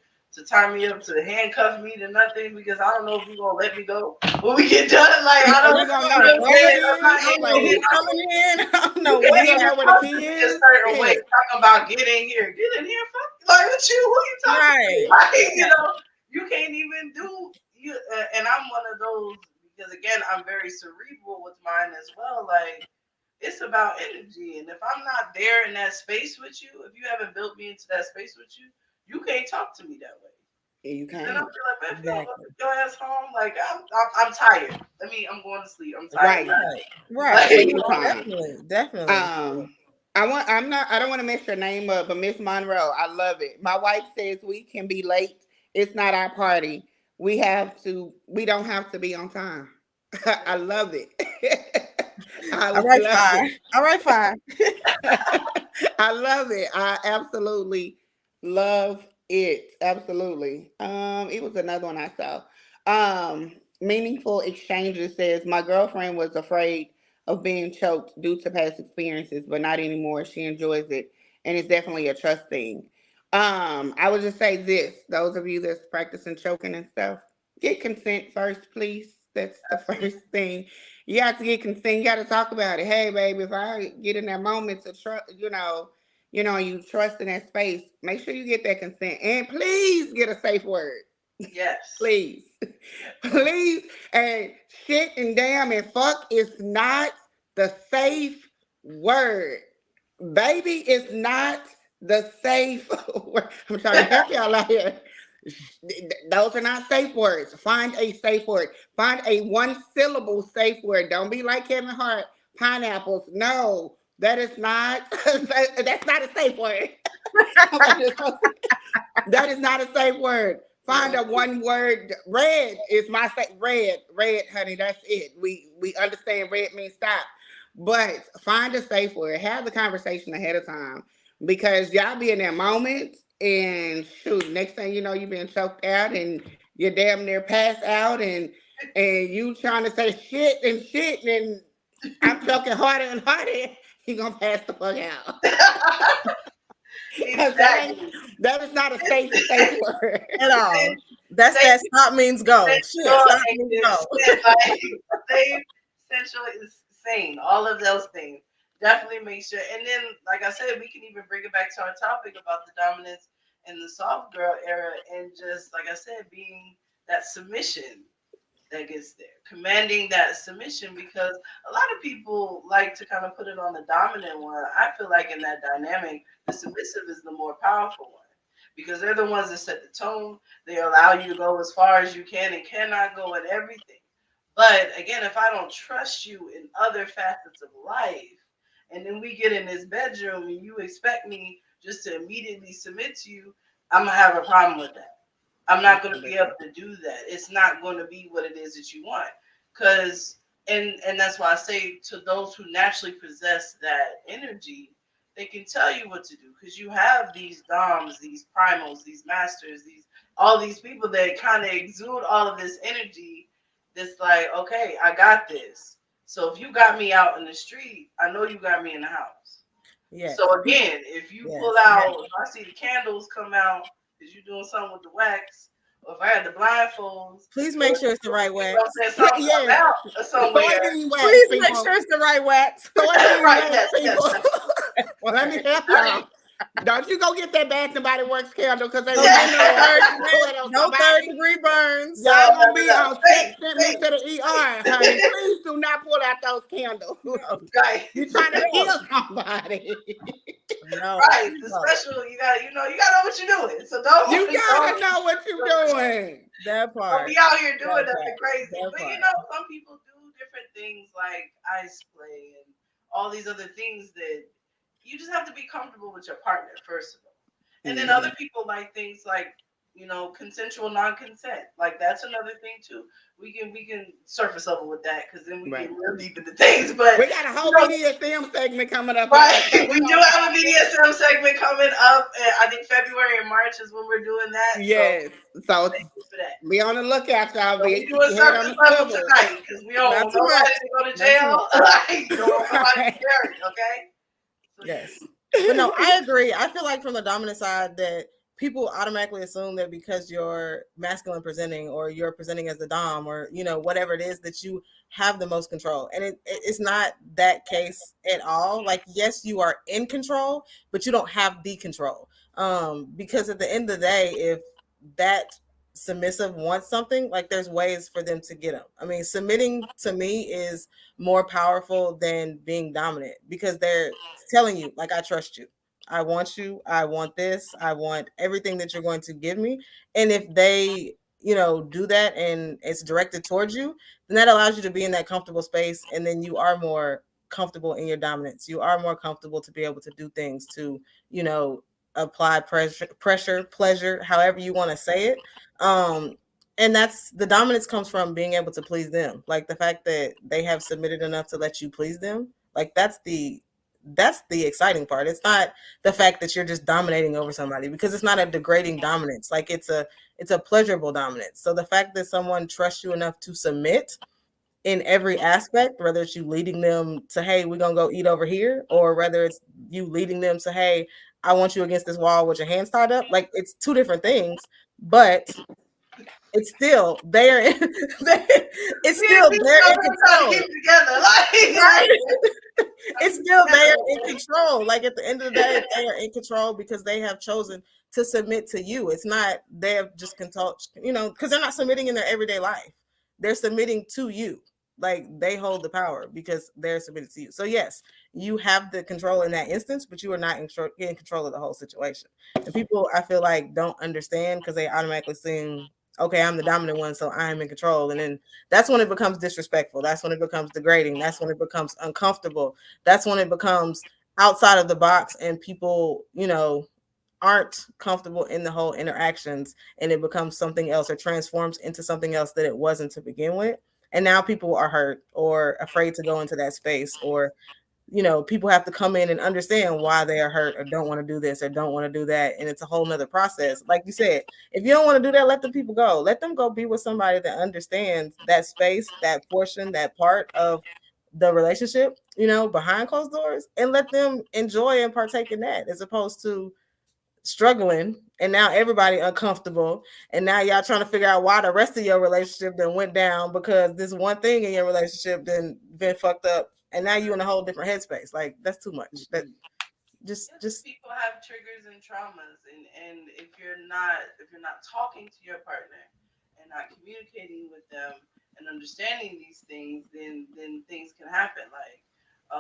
tie me up, to handcuff me to nothing, because I don't know if you're gonna let me go when we get done. Like I don't know. I'm like, he's coming in. I don't know what you know where the key is. A certain way talking about get in here, fuck. Like what you? Who you talking? Right. Like, you can't even do you. And I'm one of those, because again, I'm very cerebral with mine as well. Like it's about energy, and if I'm not there in that space with you, if you haven't built me into that space with you, you can't talk to me that way. You can't. And I feel like, man, your ass home. Like I'm tired. I'm going to sleep. I'm tired. Right. Like, Definitely. I don't want to mess your name up, but Miss Monroe, I love it. My wife says we can be late. It's not our party. We don't have to be on time. I love it. All right, fine. I love it. I absolutely love it. Absolutely. It was another one I saw. Meaningful exchanges says my girlfriend was afraid of being choked due to past experiences, but not anymore. She enjoys it, and it's definitely a trust thing. I would just say this: those of you that's practicing choking and stuff, get consent first, please. That's the first thing. You have to get consent. You got to talk about it. Hey, baby, if I get in that moment to trust, you trust in that space, make sure you get that consent. And please get a safe word. Yes. Please. Please. And shit and damn and fuck is not the safe word. Baby is not the safe word. I'm trying to help y'all out here. Those are not safe words. Find a safe word. Find a one syllable safe word. Don't be like Kevin Hart. Pineapples. No, that is not. That's not a safe word. That is not a safe word. Find a one word. Red is my safe. Red, honey. That's it. We understand red means stop. But find a safe word. Have the conversation ahead of time because y'all be in that moment and shoot. Next thing you know, you being choked out and you're damn near passed out and you trying to say shit and I'm choking harder and harder. You gonna pass the fuck out. Because Exactly. that is not a safe word. At all. That's that stop means go. Shit, stop means go. Like, safe, sensual, sane. All of those things. Definitely make sure. And then, like I said, we can even bring it back to our topic about the dominance in the soft girl era, and just like I said, being that submission that gets there, commanding that submission, because a lot of people like to kind of put it on the dominant one. I feel like in that dynamic, the submissive is the more powerful one because they're the ones that set the tone. They allow you to go as far as you can and cannot go in everything. But again, if I don't trust you in other facets of life, and then we get in this bedroom and you expect me just to immediately submit to you, I'm gonna have a problem with that. I'm not going to be able to do that. It's not going to be what it is that you want. Because, and that's why I say to those who naturally possess that energy, they can tell you what to do. Because you have these doms, these primals, these masters, all these people that kind of exude all of this energy. That's like, okay, I got this. So if you got me out in the street, I know you got me in the house. Yes. So again, if you pull out, if I see the candles come out, because you're doing something with the wax, or if I had the blindfolds, please make sure it's the right wax. Something come out or somewhere. Please make sure it's the right wax. Right, yes. Well, let me help y'all. Don't you go get that Bath and Body Works candle because they no third degree burns. Y'all gonna be on send me to the ER, honey. Please do not pull out those candles. Right. You're trying to kill somebody. No. Right. The special, you gotta know what you're doing. So don't you gotta know what you're doing. That part. Don't be out here doing nothing crazy. But some people do different things like ice play and all these other things that you just have to be comfortable with your partner, first of all. And then other people like things like, consensual non-consent. Like that's another thing too. We can surface over with that because then we get real deep into things. But we got a whole BDSM segment coming up. Right. We do have a BDSM segment coming up. I think February and March is when we're doing that. Yes. So be on the lookout, y'all. So we doing surface level tonight because we don't want nobody to go to jail. You don't want nobody to be buried, okay? Yes. But no, I agree. I feel like from the dominant side that people automatically assume that because you're masculine presenting or you're presenting as the dom or, whatever it is that you have the most control. And it's not that case at all. Like, yes, you are in control, but you don't have the control. Because at the end of the day, if that submissive wants something, like there's ways for them to get them. I mean, submitting to me is more powerful than being dominant because they're telling you, like, I trust you. I want you. I want this. I want everything that you're going to give me. And if they, do that and it's directed towards you, then that allows you to be in that comfortable space. And then you are more comfortable in your dominance. You are more comfortable to be able to do things to, apply pressure, pleasure, however you want to say it. And that's the dominance comes from being able to please them. Like the fact that they have submitted enough to let you please them. Like that's the exciting part. It's not the fact that you're just dominating over somebody because it's not a degrading dominance. Like it's a pleasurable dominance. So the fact that someone trusts you enough to submit in every aspect, whether it's you leading them to, hey, we're going to go eat over here, or whether it's you leading them to, hey, I want you against this wall with your hands tied up. Like it's two different things, but it's still there. It's still there in control. Together. Like, right? it's still they are in control. Like at the end of the day, they are in control because they have chosen to submit to you. It's not they have just control, because they're not submitting in their everyday life. They're submitting to you. Like they hold the power because they're submitted to you. So yes, you have the control in that instance, but you are not in control of the whole situation. And people, I feel like, don't understand because they automatically assume, okay, I'm the dominant one, so I'm in control. And then that's when it becomes disrespectful. That's when it becomes degrading. That's when it becomes uncomfortable. That's when it becomes outside of the box and people, aren't comfortable in the whole interactions, and it becomes something else or transforms into something else that it wasn't to begin with. And now people are hurt or afraid to go into that space, or people have to come in and understand why they are hurt or don't want to do this or don't want to do that. And it's a whole nother process. Like you said, if you don't want to do that, let the people go. Let them go be with somebody that understands that space, that portion, that part of the relationship, behind closed doors, and let them enjoy and partake in that, as opposed to struggling and now everybody uncomfortable, and now y'all trying to figure out why the rest of your relationship then went down because this one thing in your relationship then been fucked up, and now you in a whole different headspace. Like that's too much. That just people have triggers and traumas, and if you're not talking to your partner and not communicating with them and understanding these things, then things can happen. Like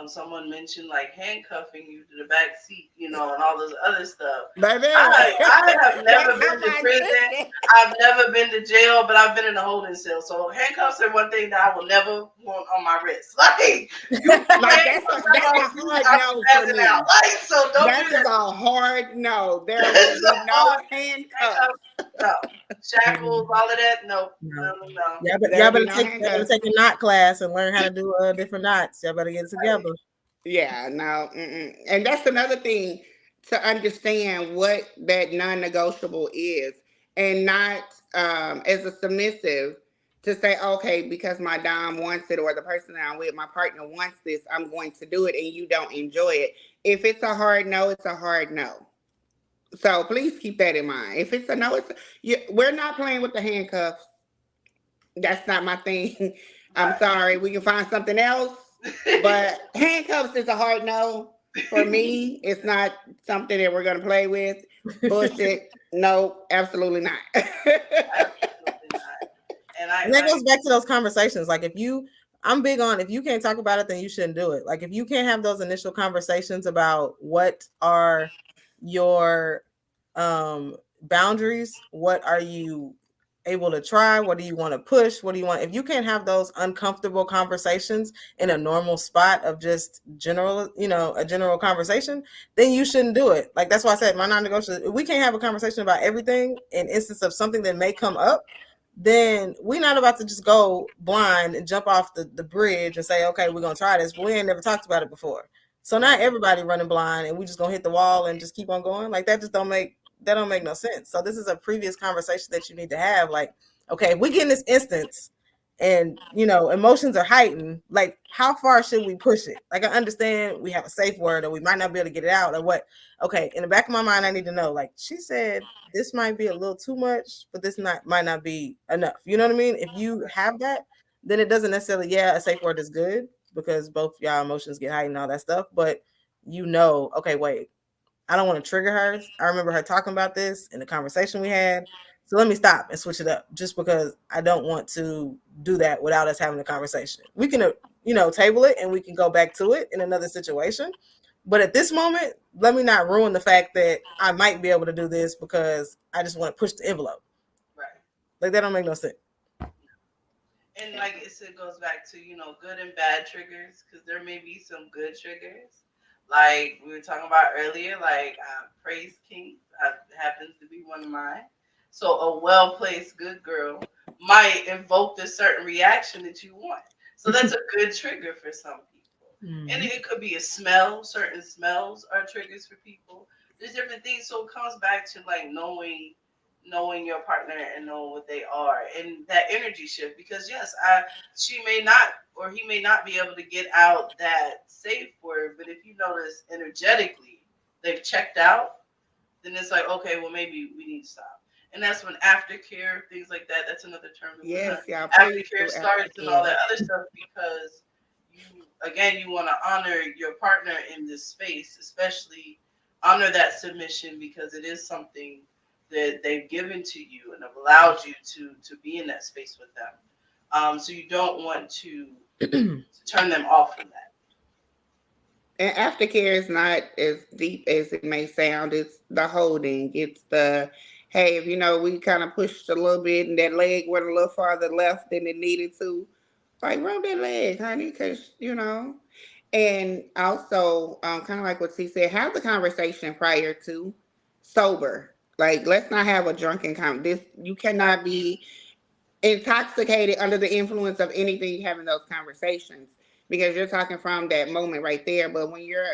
someone mentioned like handcuffing you to the back seat, and all this other stuff. Baby. I have never been to prison. I've never been to jail, but I've been in a holding cell. So handcuffs are one thing that I will never want on my wrist. Like, that's a hard no for me. Like, so don't that do is that. a hard no. There will be no handcuffs. No. Shackles, all of that. No. Y'all better take a knot class and learn how to do different knots. Y'all better get together. Yeah, no. And that's another thing, to understand what that non-negotiable is, and not as a submissive to say, okay, because my dom wants it or the person that I'm with, my partner wants this, I'm going to do it, and you don't enjoy it. If it's a hard no, it's a hard no. So please keep that in mind. If it's a no, we're not playing with the handcuffs. That's not my thing. I'm sorry. We can find something else. But handcuffs is a hard no for me. It's not something that we're going to play with. Bullshit. No, absolutely not. Absolutely not. And that goes back to those conversations. Like I'm big on, if you can't talk about it, then you shouldn't do it. Like if you can't have those initial conversations about what are your boundaries, what are you able to try, what do you want to push, what do you want, if you can't have those uncomfortable conversations in a normal spot of just general, a general conversation, then you shouldn't do it. Like that's why I said my non-negotiable, if we can't have a conversation about everything in instance of something that may come up, then we're not about to just go blind and jump off the bridge and say, okay, we're gonna try this, but we ain't never talked about it before. So not everybody running blind and we just gonna hit the wall and just keep on going. Like that don't make no sense. So this is a previous conversation that you need to have. Like, okay, if we get in this instance and emotions are heightened, like how far should we push it? Like I understand we have a safe word or we might not be able to get it out or what. Okay, in the back of my mind, I need to know, like she said, this might be a little too much, but this might not be enough. You know what I mean? If you have that, then it doesn't necessarily, a safe word is good because both y'all emotions get heightened and all that stuff. But okay, wait, I don't want to trigger her. I remember her talking about this in the conversation we had. So let me stop and switch it up just because I don't want to do that without us having a conversation. We can, table it and we can go back to it in another situation. But at this moment, let me not ruin the fact that I might be able to do this because I just want to push the envelope. Right. Like that don't make no sense. And like it goes back to, good and bad triggers, because there may be some good triggers. Like we were talking about earlier, like praise king happens to be one of mine. So a well-placed good girl might invoke a certain reaction that you want. So that's a good trigger for some people. Mm-hmm. And it could be a smell. Certain smells are triggers for people. There's different things. So it comes back to like knowing your partner and knowing what they are and that energy shift. Because yes, she may not or he may not be able to get out that safe word, but if you notice energetically they've checked out, then it's like, okay, well maybe we need to stop. And that's when aftercare, things like that, that's another term. Yes, yeah. Aftercare starts and all that other stuff, because again, you want to honor your partner in this space, especially honor that submission because it is something that they've given to you and have allowed you to be in that space with them. So you don't want to turn them off from that. And aftercare is not as deep as it may sound. It's the holding. It's the, hey, if you know we kind of pushed a little bit and that leg went a little farther left than it needed to, like rub that leg, honey, because you know. And also, kind of like what C said, have the conversation prior to sober. Like, let's not have a drunken This you cannot be intoxicated under the influence of anything having those conversations because you're talking from that moment right there. But when you're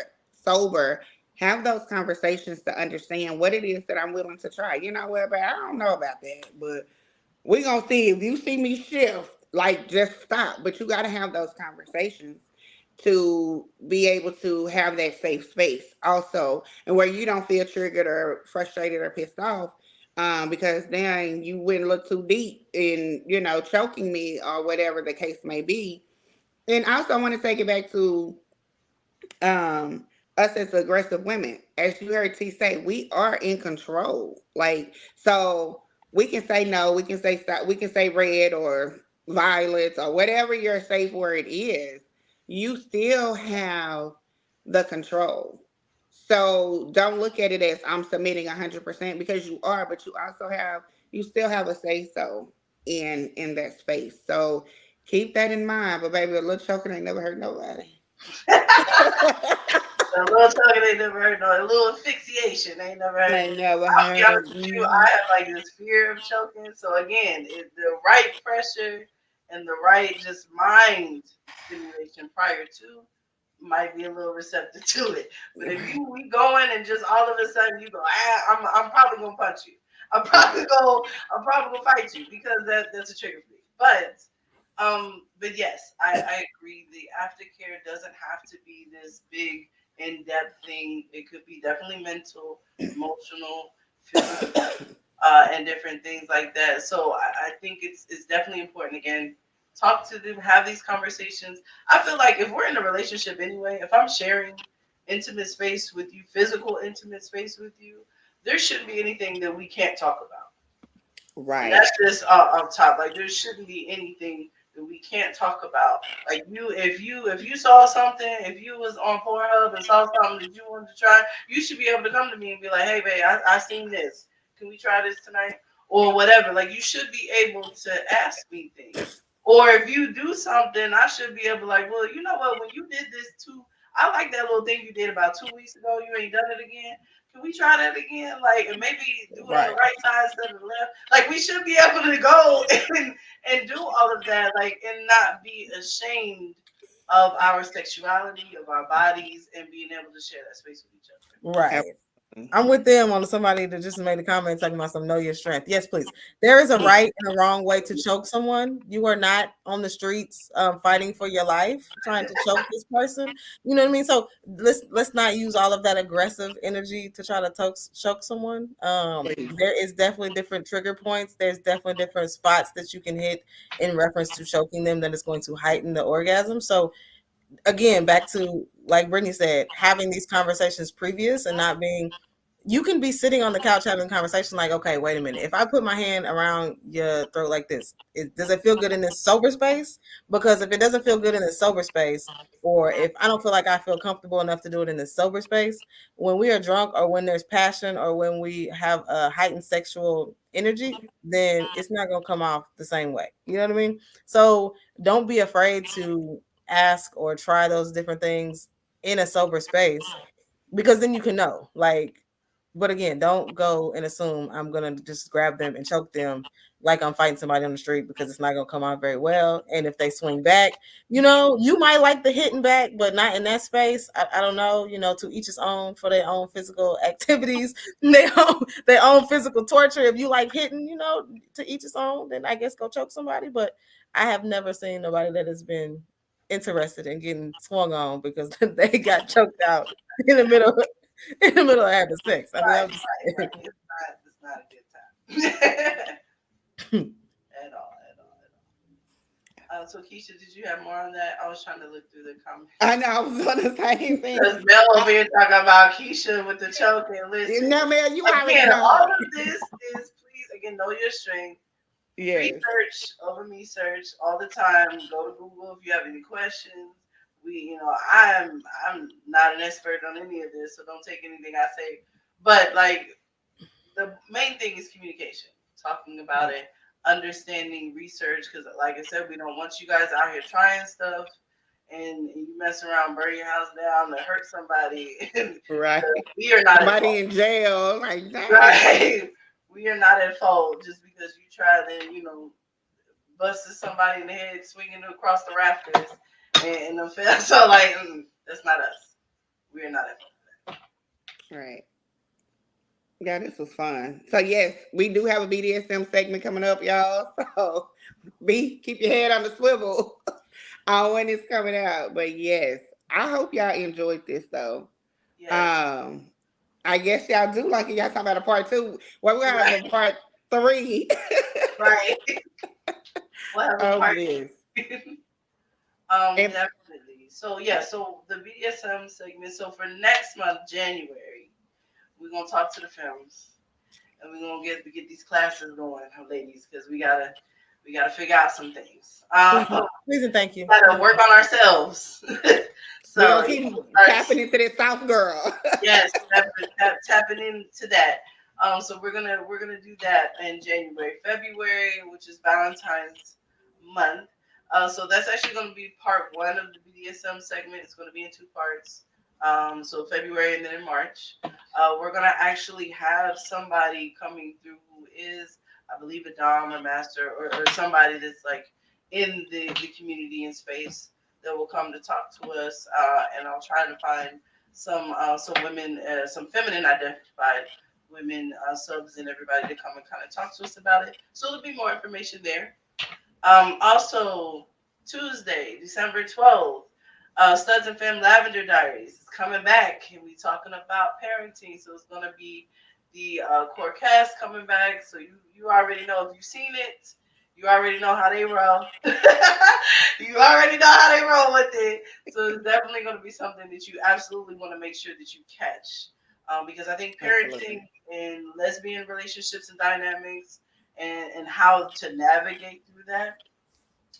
sober, have those conversations to understand what it is that I'm willing to try. You know what, but I don't know about that, but we're gonna see. If you see me shift, like just stop. But you gotta have those conversations to be able to have that safe space also, and where you don't feel triggered or frustrated or pissed off, because then you wouldn't look too deep in, you know, choking me or whatever the case may be. And I also want to take it back to um us as aggressive women. As you heard T say, we are in control. Like, so we can say no, we can say stop, we can say red or violets or whatever your safe word is. You still have the control. So don't look at it as I'm submitting 100% because you are, but you still have a say so in that space. So keep that in mind. But baby, a little choking ain't never hurt nobody. A little tugging ain't never heard no. A little asphyxiation ain't never heard. Ain't never I'll be heard. honest with you, I have like this fear of choking. So again, the right pressure and the right just mind stimulation prior to might be a little receptive to it. But if we going and just all of a sudden you go, I'm probably gonna punch you. I'm probably gonna fight you because that's a trigger for me. But yes, I agree. The aftercare doesn't have to be this big in-depth thing. It could be definitely mental, emotional, physical, and different things like that. So I think it's definitely important. Again, talk to them, have these conversations. I feel like if we're in a relationship anyway, if I'm sharing intimate space with you, physical intimate space with you, there shouldn't be anything that we can't talk about. Right. And that's just up top. Like there shouldn't be anything that we can't talk about. Like if you saw something, if you was on Pornhub and saw something that you wanted to try, you should be able to come to me and be like, hey babe, I seen this. Can we try this tonight? Or whatever. Like you should be able to ask me things. Or if you do something, I should be able to like, well, you know what, when you did this too, I like that little thing you did about 2 weeks ago. You ain't done it again. Can we try that again? Like, and maybe do it on the right side instead of the left. Like, we should be able to go and do all of that, like, and not be ashamed of our sexuality, of our bodies, and being able to share that space with each other. Right. I'm with them on somebody that just made a comment talking about some know your strength. Yes, please. There is a right and a wrong way to choke someone. You are not on the streets fighting for your life, trying to choke this person. You know what I mean? So let's not use all of that aggressive energy to try to choke someone. There is definitely different trigger points. There's definitely different spots that you can hit in reference to choking them that is going to heighten the orgasm. So again, back to like Brittany said, having these conversations previous and not being, you can be sitting on the couch having a conversation like, okay, wait a minute. If I put my hand around your throat like this, does it feel good in this sober space? Because if it doesn't feel good in this sober space, or if I don't feel like I feel comfortable enough to do it in this sober space, when we are drunk or when there's passion or when we have a heightened sexual energy, then it's not going to come off the same way. You know what I mean? So don't be afraid to ask or try those different things in a sober space, because then you can know, like, but again, don't go and assume I'm gonna just grab them and choke them like I'm fighting somebody on the street, because it's not gonna come out very well. And if they swing back, you know, you might like the hitting back, but not in that space. I don't know, you know, to each his own for their own physical activities, their own physical torture. If you like hitting, you know, to each his own, then I guess go choke somebody. But I have never seen nobody that has been interested in getting swung on because they got choked out in the middle of having sex. I mean, Right. It's not a good time. At all. So Keisha, did you have more on that? I was trying to look through the comments. I know I was on the same thing. Because Mel over here talking about Keisha with the choking. Listen, No, man, you already again, know. all of this is please again know your strength. Yes. Research over me search all the time. Go to Google if you have any questions. I'm not an expert on any of this, so don't take anything I say. But like the main thing is communication, talking about it, understanding research. Because like I said, we don't want you guys out here trying stuff and you mess around, burn your house down, or hurt somebody. Right. We are not at Somebody fault. in jail. Like, dang. Right. We are not at fault just because you try to, busted somebody in the head swinging across the rafters and them fell. So like that's not us. We are not at fault. Right. Yeah, this was fun. So yes, we do have a BDSM segment coming up, y'all. So keep your head on the swivel on when it's coming out. But yes, I hope y'all enjoyed this though. Yes. I guess y'all do like it. Y'all talking about a part 2. Well, we're gonna have a part 3 Right. We'll have a of part. this. And Definitely. So yeah, so the BDSM segment. So for next month, January, we're gonna talk to the films, and we're gonna get these classes going, ladies, because we gotta figure out some things. Please and thank you. We gotta work on ourselves. we're So gonna keep tapping into this South girl. yes, tapping into that. So we're gonna do that in January, February, which is Valentine's month. So that's actually going to be part 1 of the BDSM segment. It's going to be in 2 parts. So February and then in March, we're going to actually have somebody coming through who is, I believe, a dom or master or somebody that's like in the community and space that will come to talk to us. And I'll try to find some women, some feminine identified women subs and everybody to come and kind of talk to us about it. So there'll be more information there. Also, Tuesday, December 12th, Studs and Femme Lavender Diaries is coming back, and we talking about parenting. So it's going to be the core cast coming back. So you already know if you've seen it, you already know how they roll. You already know how they roll with it. So it's definitely going to be something that you absolutely want to make sure that you catch. Because I think parenting in lesbian relationships and dynamics and how to navigate through that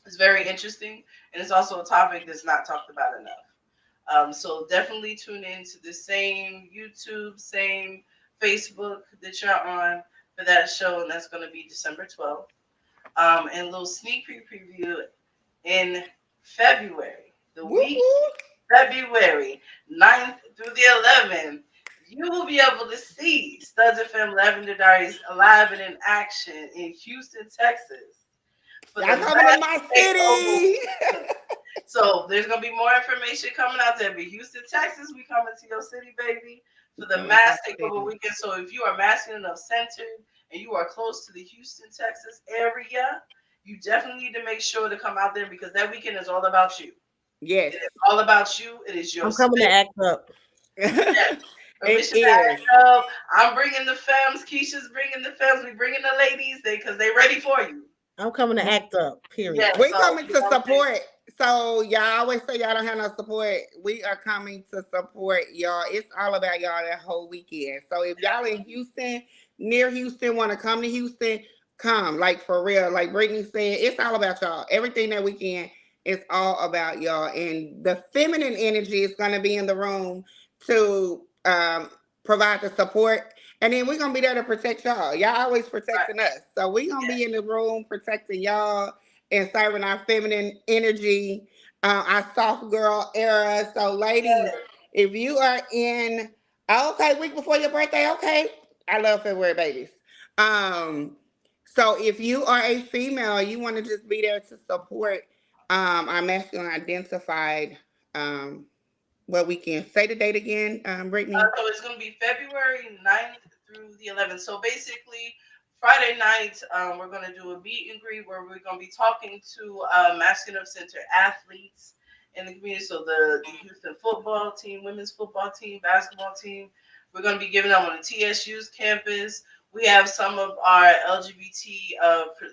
is very interesting. And it's also a topic that's not talked about enough. So definitely tune in to the same YouTube, same Facebook that you're on for that show. And that's going to be December 12th. And a little sneak preview in February, the week February 9th through the 11th, you will be able to see Studs and Femme Lavender Diaries live and in action in Houston, Texas. Y'all coming to my city. So there's gonna be more information coming out there. But Houston, Texas, we coming to your city, baby, for the mass takeover weekend. So if you are masculine enough centered and you are close to the Houston, Texas area, you definitely need to make sure to come out there because that weekend is all about you. Yes. It is all about you. It is your I'm coming to act up. Yes. It is. I'm bringing the femmes. Keisha's bringing the femmes. We bringing the ladies because they ready for you. I'm coming to act up. Period. Yes, We coming to support. So y'all always say y'all don't have no support. We are coming to support y'all. It's all about y'all that whole weekend. So if y'all in Houston, near Houston, want to come to Houston, come. Like for real. Like Brittany said, it's all about y'all. Everything that weekend is all about y'all. And the feminine energy is going to be in the room to provide the support. And then we're going to be there to protect y'all. Y'all always protecting us. So we're going to be in the room protecting y'all and serving our feminine energy, our soft girl era. So ladies, if you are in, week before your birthday, okay. I love February babies. So if you are a female, you want to just be there to support our masculine identified what weekend. Say the date again, Brittany. So it's going to be February 9th through the 11th. So basically, Friday night, we're going to do a meet and greet where we're going to be talking to masculine center athletes in the community. So the Houston football team, women's football team, basketball team. We're going to be giving them on the TSU's campus. We have some of our LGBT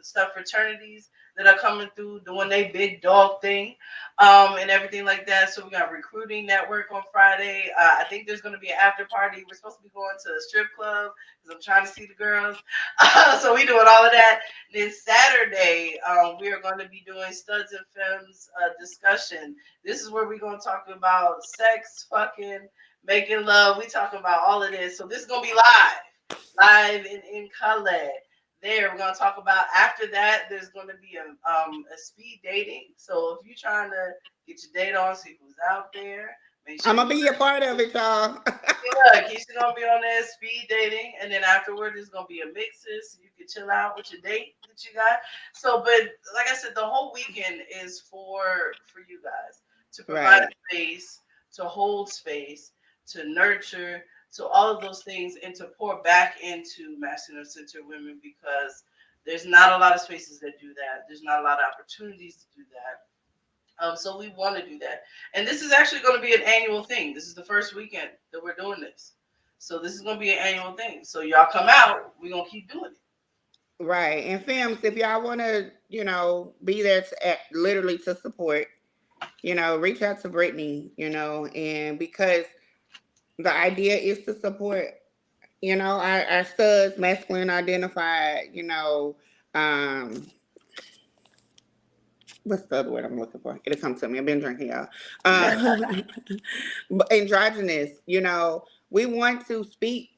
stuff fraternities that are coming through doing their big dog thing, and everything like that. So we got recruiting network on Friday. I think there's going to be an after party. We're supposed to be going to a strip club because I'm trying to see the girls. So we doing all of that. Then Saturday, we are going to be doing Studs and Femmes discussion. This is where we're going to talk about sex, fucking, making love. We talking about all of this. So this is going to be live in color. There, we're gonna talk about. After that, there's gonna be a speed dating. So if you're trying to get your date on, see who's out there. Make sure I'm gonna be a part of it, y'all. look, he's gonna be on there speed dating, and then afterward, there's gonna be a mixer, so you can chill out with your date that you got. So, but like I said, the whole weekend is for you guys to provide Right. space, to hold space, to nurture, so all of those things, and to pour back into masculine centered women, because there's not a lot of spaces that do that. There's not a lot of opportunities to do that. So we want to do that. And this is actually going to be an annual thing. This is the first weekend that we're doing this. So this is going to be an annual thing. So y'all come out. We're going to keep doing it. Right. And films, if y'all want to, be there to literally to support, reach out to Brittany, and because the idea is to support, our studs, masculine identified, um, what's the other word I'm looking for? It'll come to me. I've been drinking, y'all. But androgynous, we want to speak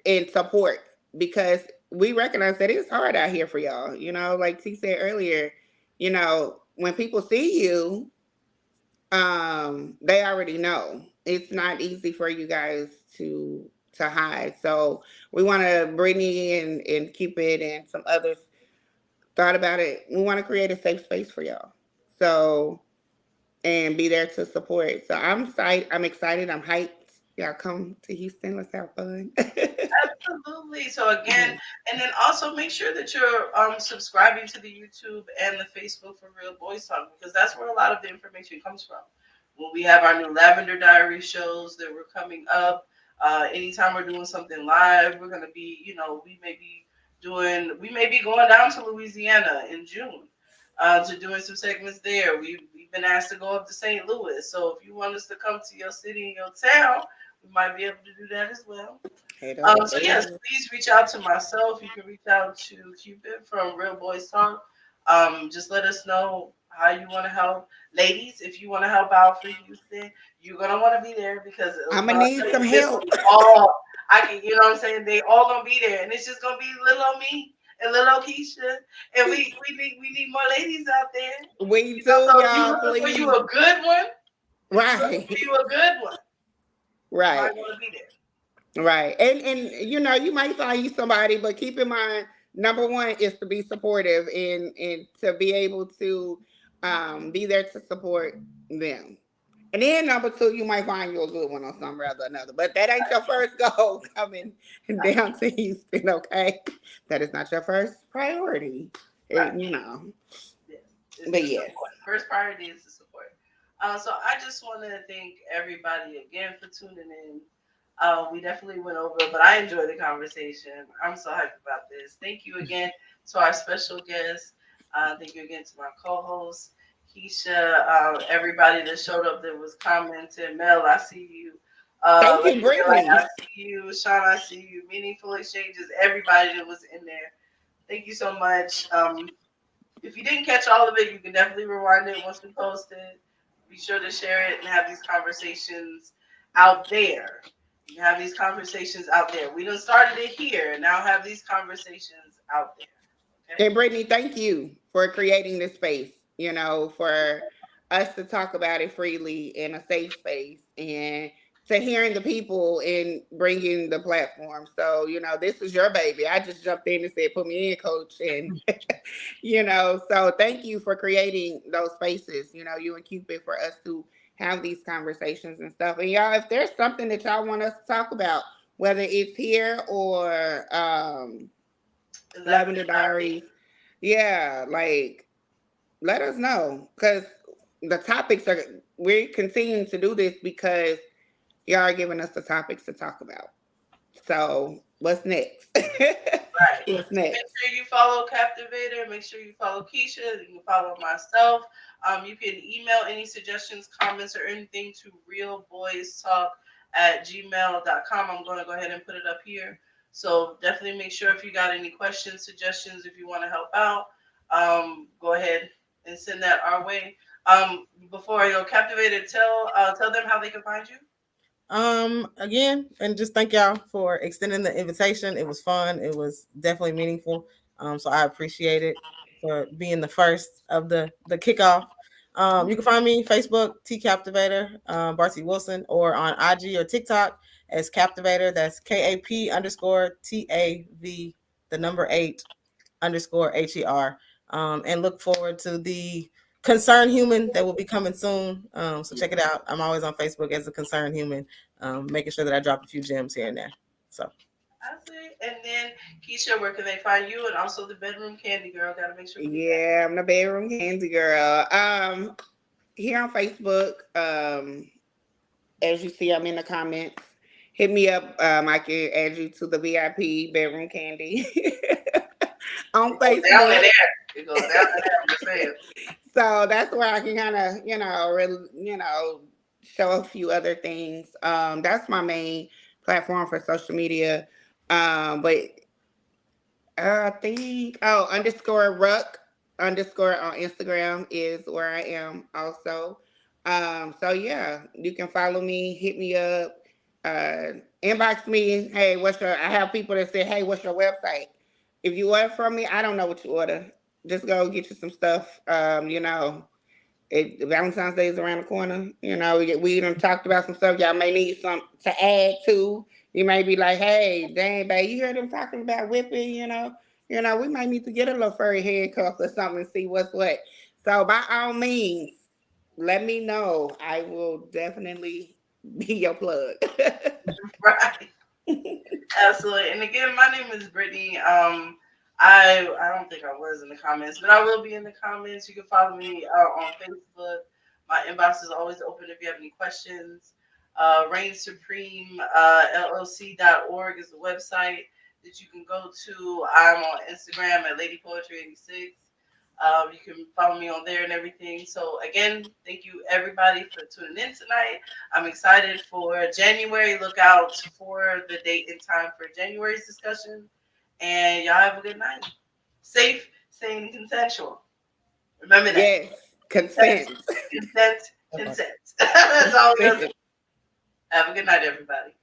and support because we recognize that it's hard out here for y'all. Like T said earlier, when people see you, they already know. It's not easy for you guys to hide. So we want to Brittany and Cupid and some others thought about it. We want to create a safe space for y'all. So and be there to support. So I'm excited. I'm hyped. Y'all come to Houston. Let's have fun. Absolutely. So again, and then also make sure that you're subscribing to the YouTube and the Facebook for Real Boys Talk, because that's where a lot of the information comes from. When we have our new Lavender Diary shows that we're coming up, anytime we're doing something live, we're gonna be, we may be going down to Louisiana in June. To doing some segments there. We've been asked to go up to St. Louis. So if you want us to come to your city and your town, we might be able to do that as well. So yes, please reach out to myself. You can reach out to Cupid from Real Boys Talk. Just let us know how you want to help. Ladies, if you want to help out for Houston, you're gonna want to be there because I'm gonna need some help. You know what I'm saying? They all gonna be there, and it's just gonna be little old me and little Keisha, and we need more ladies out there. We do, y'all. For Please. you a good one, right? For you a good one, right? I want to be there. Right, and you might find you somebody, but keep in mind, number one is to be supportive and to be able to be there to support them. And then number two, you might find you a good one or something rather another. But that ain't your first goal coming down to Houston, okay? That is not your first priority. Right. Yes. But yes. First priority is to support. So I just want to thank everybody again for tuning in. We definitely went over, but I enjoyed the conversation. I'm so hyped about this. Thank you again to our special guest. Thank you again to my co-host, Keisha, everybody that showed up that was commenting. Mel, I see you. Thank you, Brittany. I see you. Sean, I see you. Meaningful Exchanges, everybody that was in there. Thank you so much. If you didn't catch all of it, you can definitely rewind it once we post it. Be sure to share it and have these conversations out there. You have these conversations out there. We done started it here. Now have these conversations out there. Okay? And Brittany, thank you for creating this space, for us to talk about it freely in a safe space and to hearing the people and bringing the platform. So, this is your baby. I just jumped in and said, put me in, coach. And, so thank you for creating those spaces, you and Cupid, for us to have these conversations and stuff. And y'all, if there's something that y'all want us to talk about, whether it's here or Lavender Diaries, let us know, because the topics we're continuing to do this because y'all are giving us the topics to talk about. So what's next? Right. What's Make next? sure you follow Captivator. Make sure you follow Keisha. You can follow myself. You can email any suggestions, comments, or anything to realboystalk@gmail.com. I'm going to go ahead and put it up here. So definitely make sure if you got any questions, suggestions, if you want to help out, go ahead and send that our way. Before I go, Captivator, tell them how they can find you. Again, and just thank y'all for extending the invitation. It was fun. It was definitely meaningful. So I appreciate it for being the first of the kickoff. You can find me Facebook T Captivator, Barty Wilson, or on IG or TikTok as Captivator. That's KAP_TAV the number 8_HER. And look forward to the Concerned Human that will be coming soon. So check it out. I'm always on Facebook as a Concerned Human, making sure that I drop a few gems here and there. So That's it. And then Keisha, where can they find you? And also the Bedroom Candy Girl. Gotta make sure we get that. Yeah, I'm the bedroom candy girl. Here on Facebook, as you see, I'm in the comments. Hit me up. I can add you to the VIP bedroom candy on It goes down to Facebook. there. It goes down to there. I'm just saying. So that's where I can kind of, show a few other things. That's my main platform for social media. But I think _ruck_ on Instagram is where I am also. So yeah, you can follow me, hit me up, inbox me. Hey, I have people that say, hey, what's your website? If you order from me, I don't know what you order. Just go get you some stuff. Valentine's Day is around the corner. We done talked about some stuff y'all may need some to add to. You may be like, hey, dang, babe, you heard them talking about whipping, we might need to get a little furry handcuff or something and see what's what. So by all means, let me know. I will definitely be your plug. Right. Absolutely. And again, my name is Brittany. I don't think I was in the comments, but I will be in the comments. You can follow me on Facebook. My inbox is always open if you have any questions. Reign Supreme LLC.org is the website that you can go to. I'm on Instagram at Lady Poetry 86. You can follow me on there and everything. So again, thank you everybody for tuning in tonight. I'm excited for January. Look out for the date and time for January's discussion. And y'all have a good night. Safe, sane, and consensual. Remember that. Yes, consent. Consent. That's all we gotta do. Have a good night, everybody.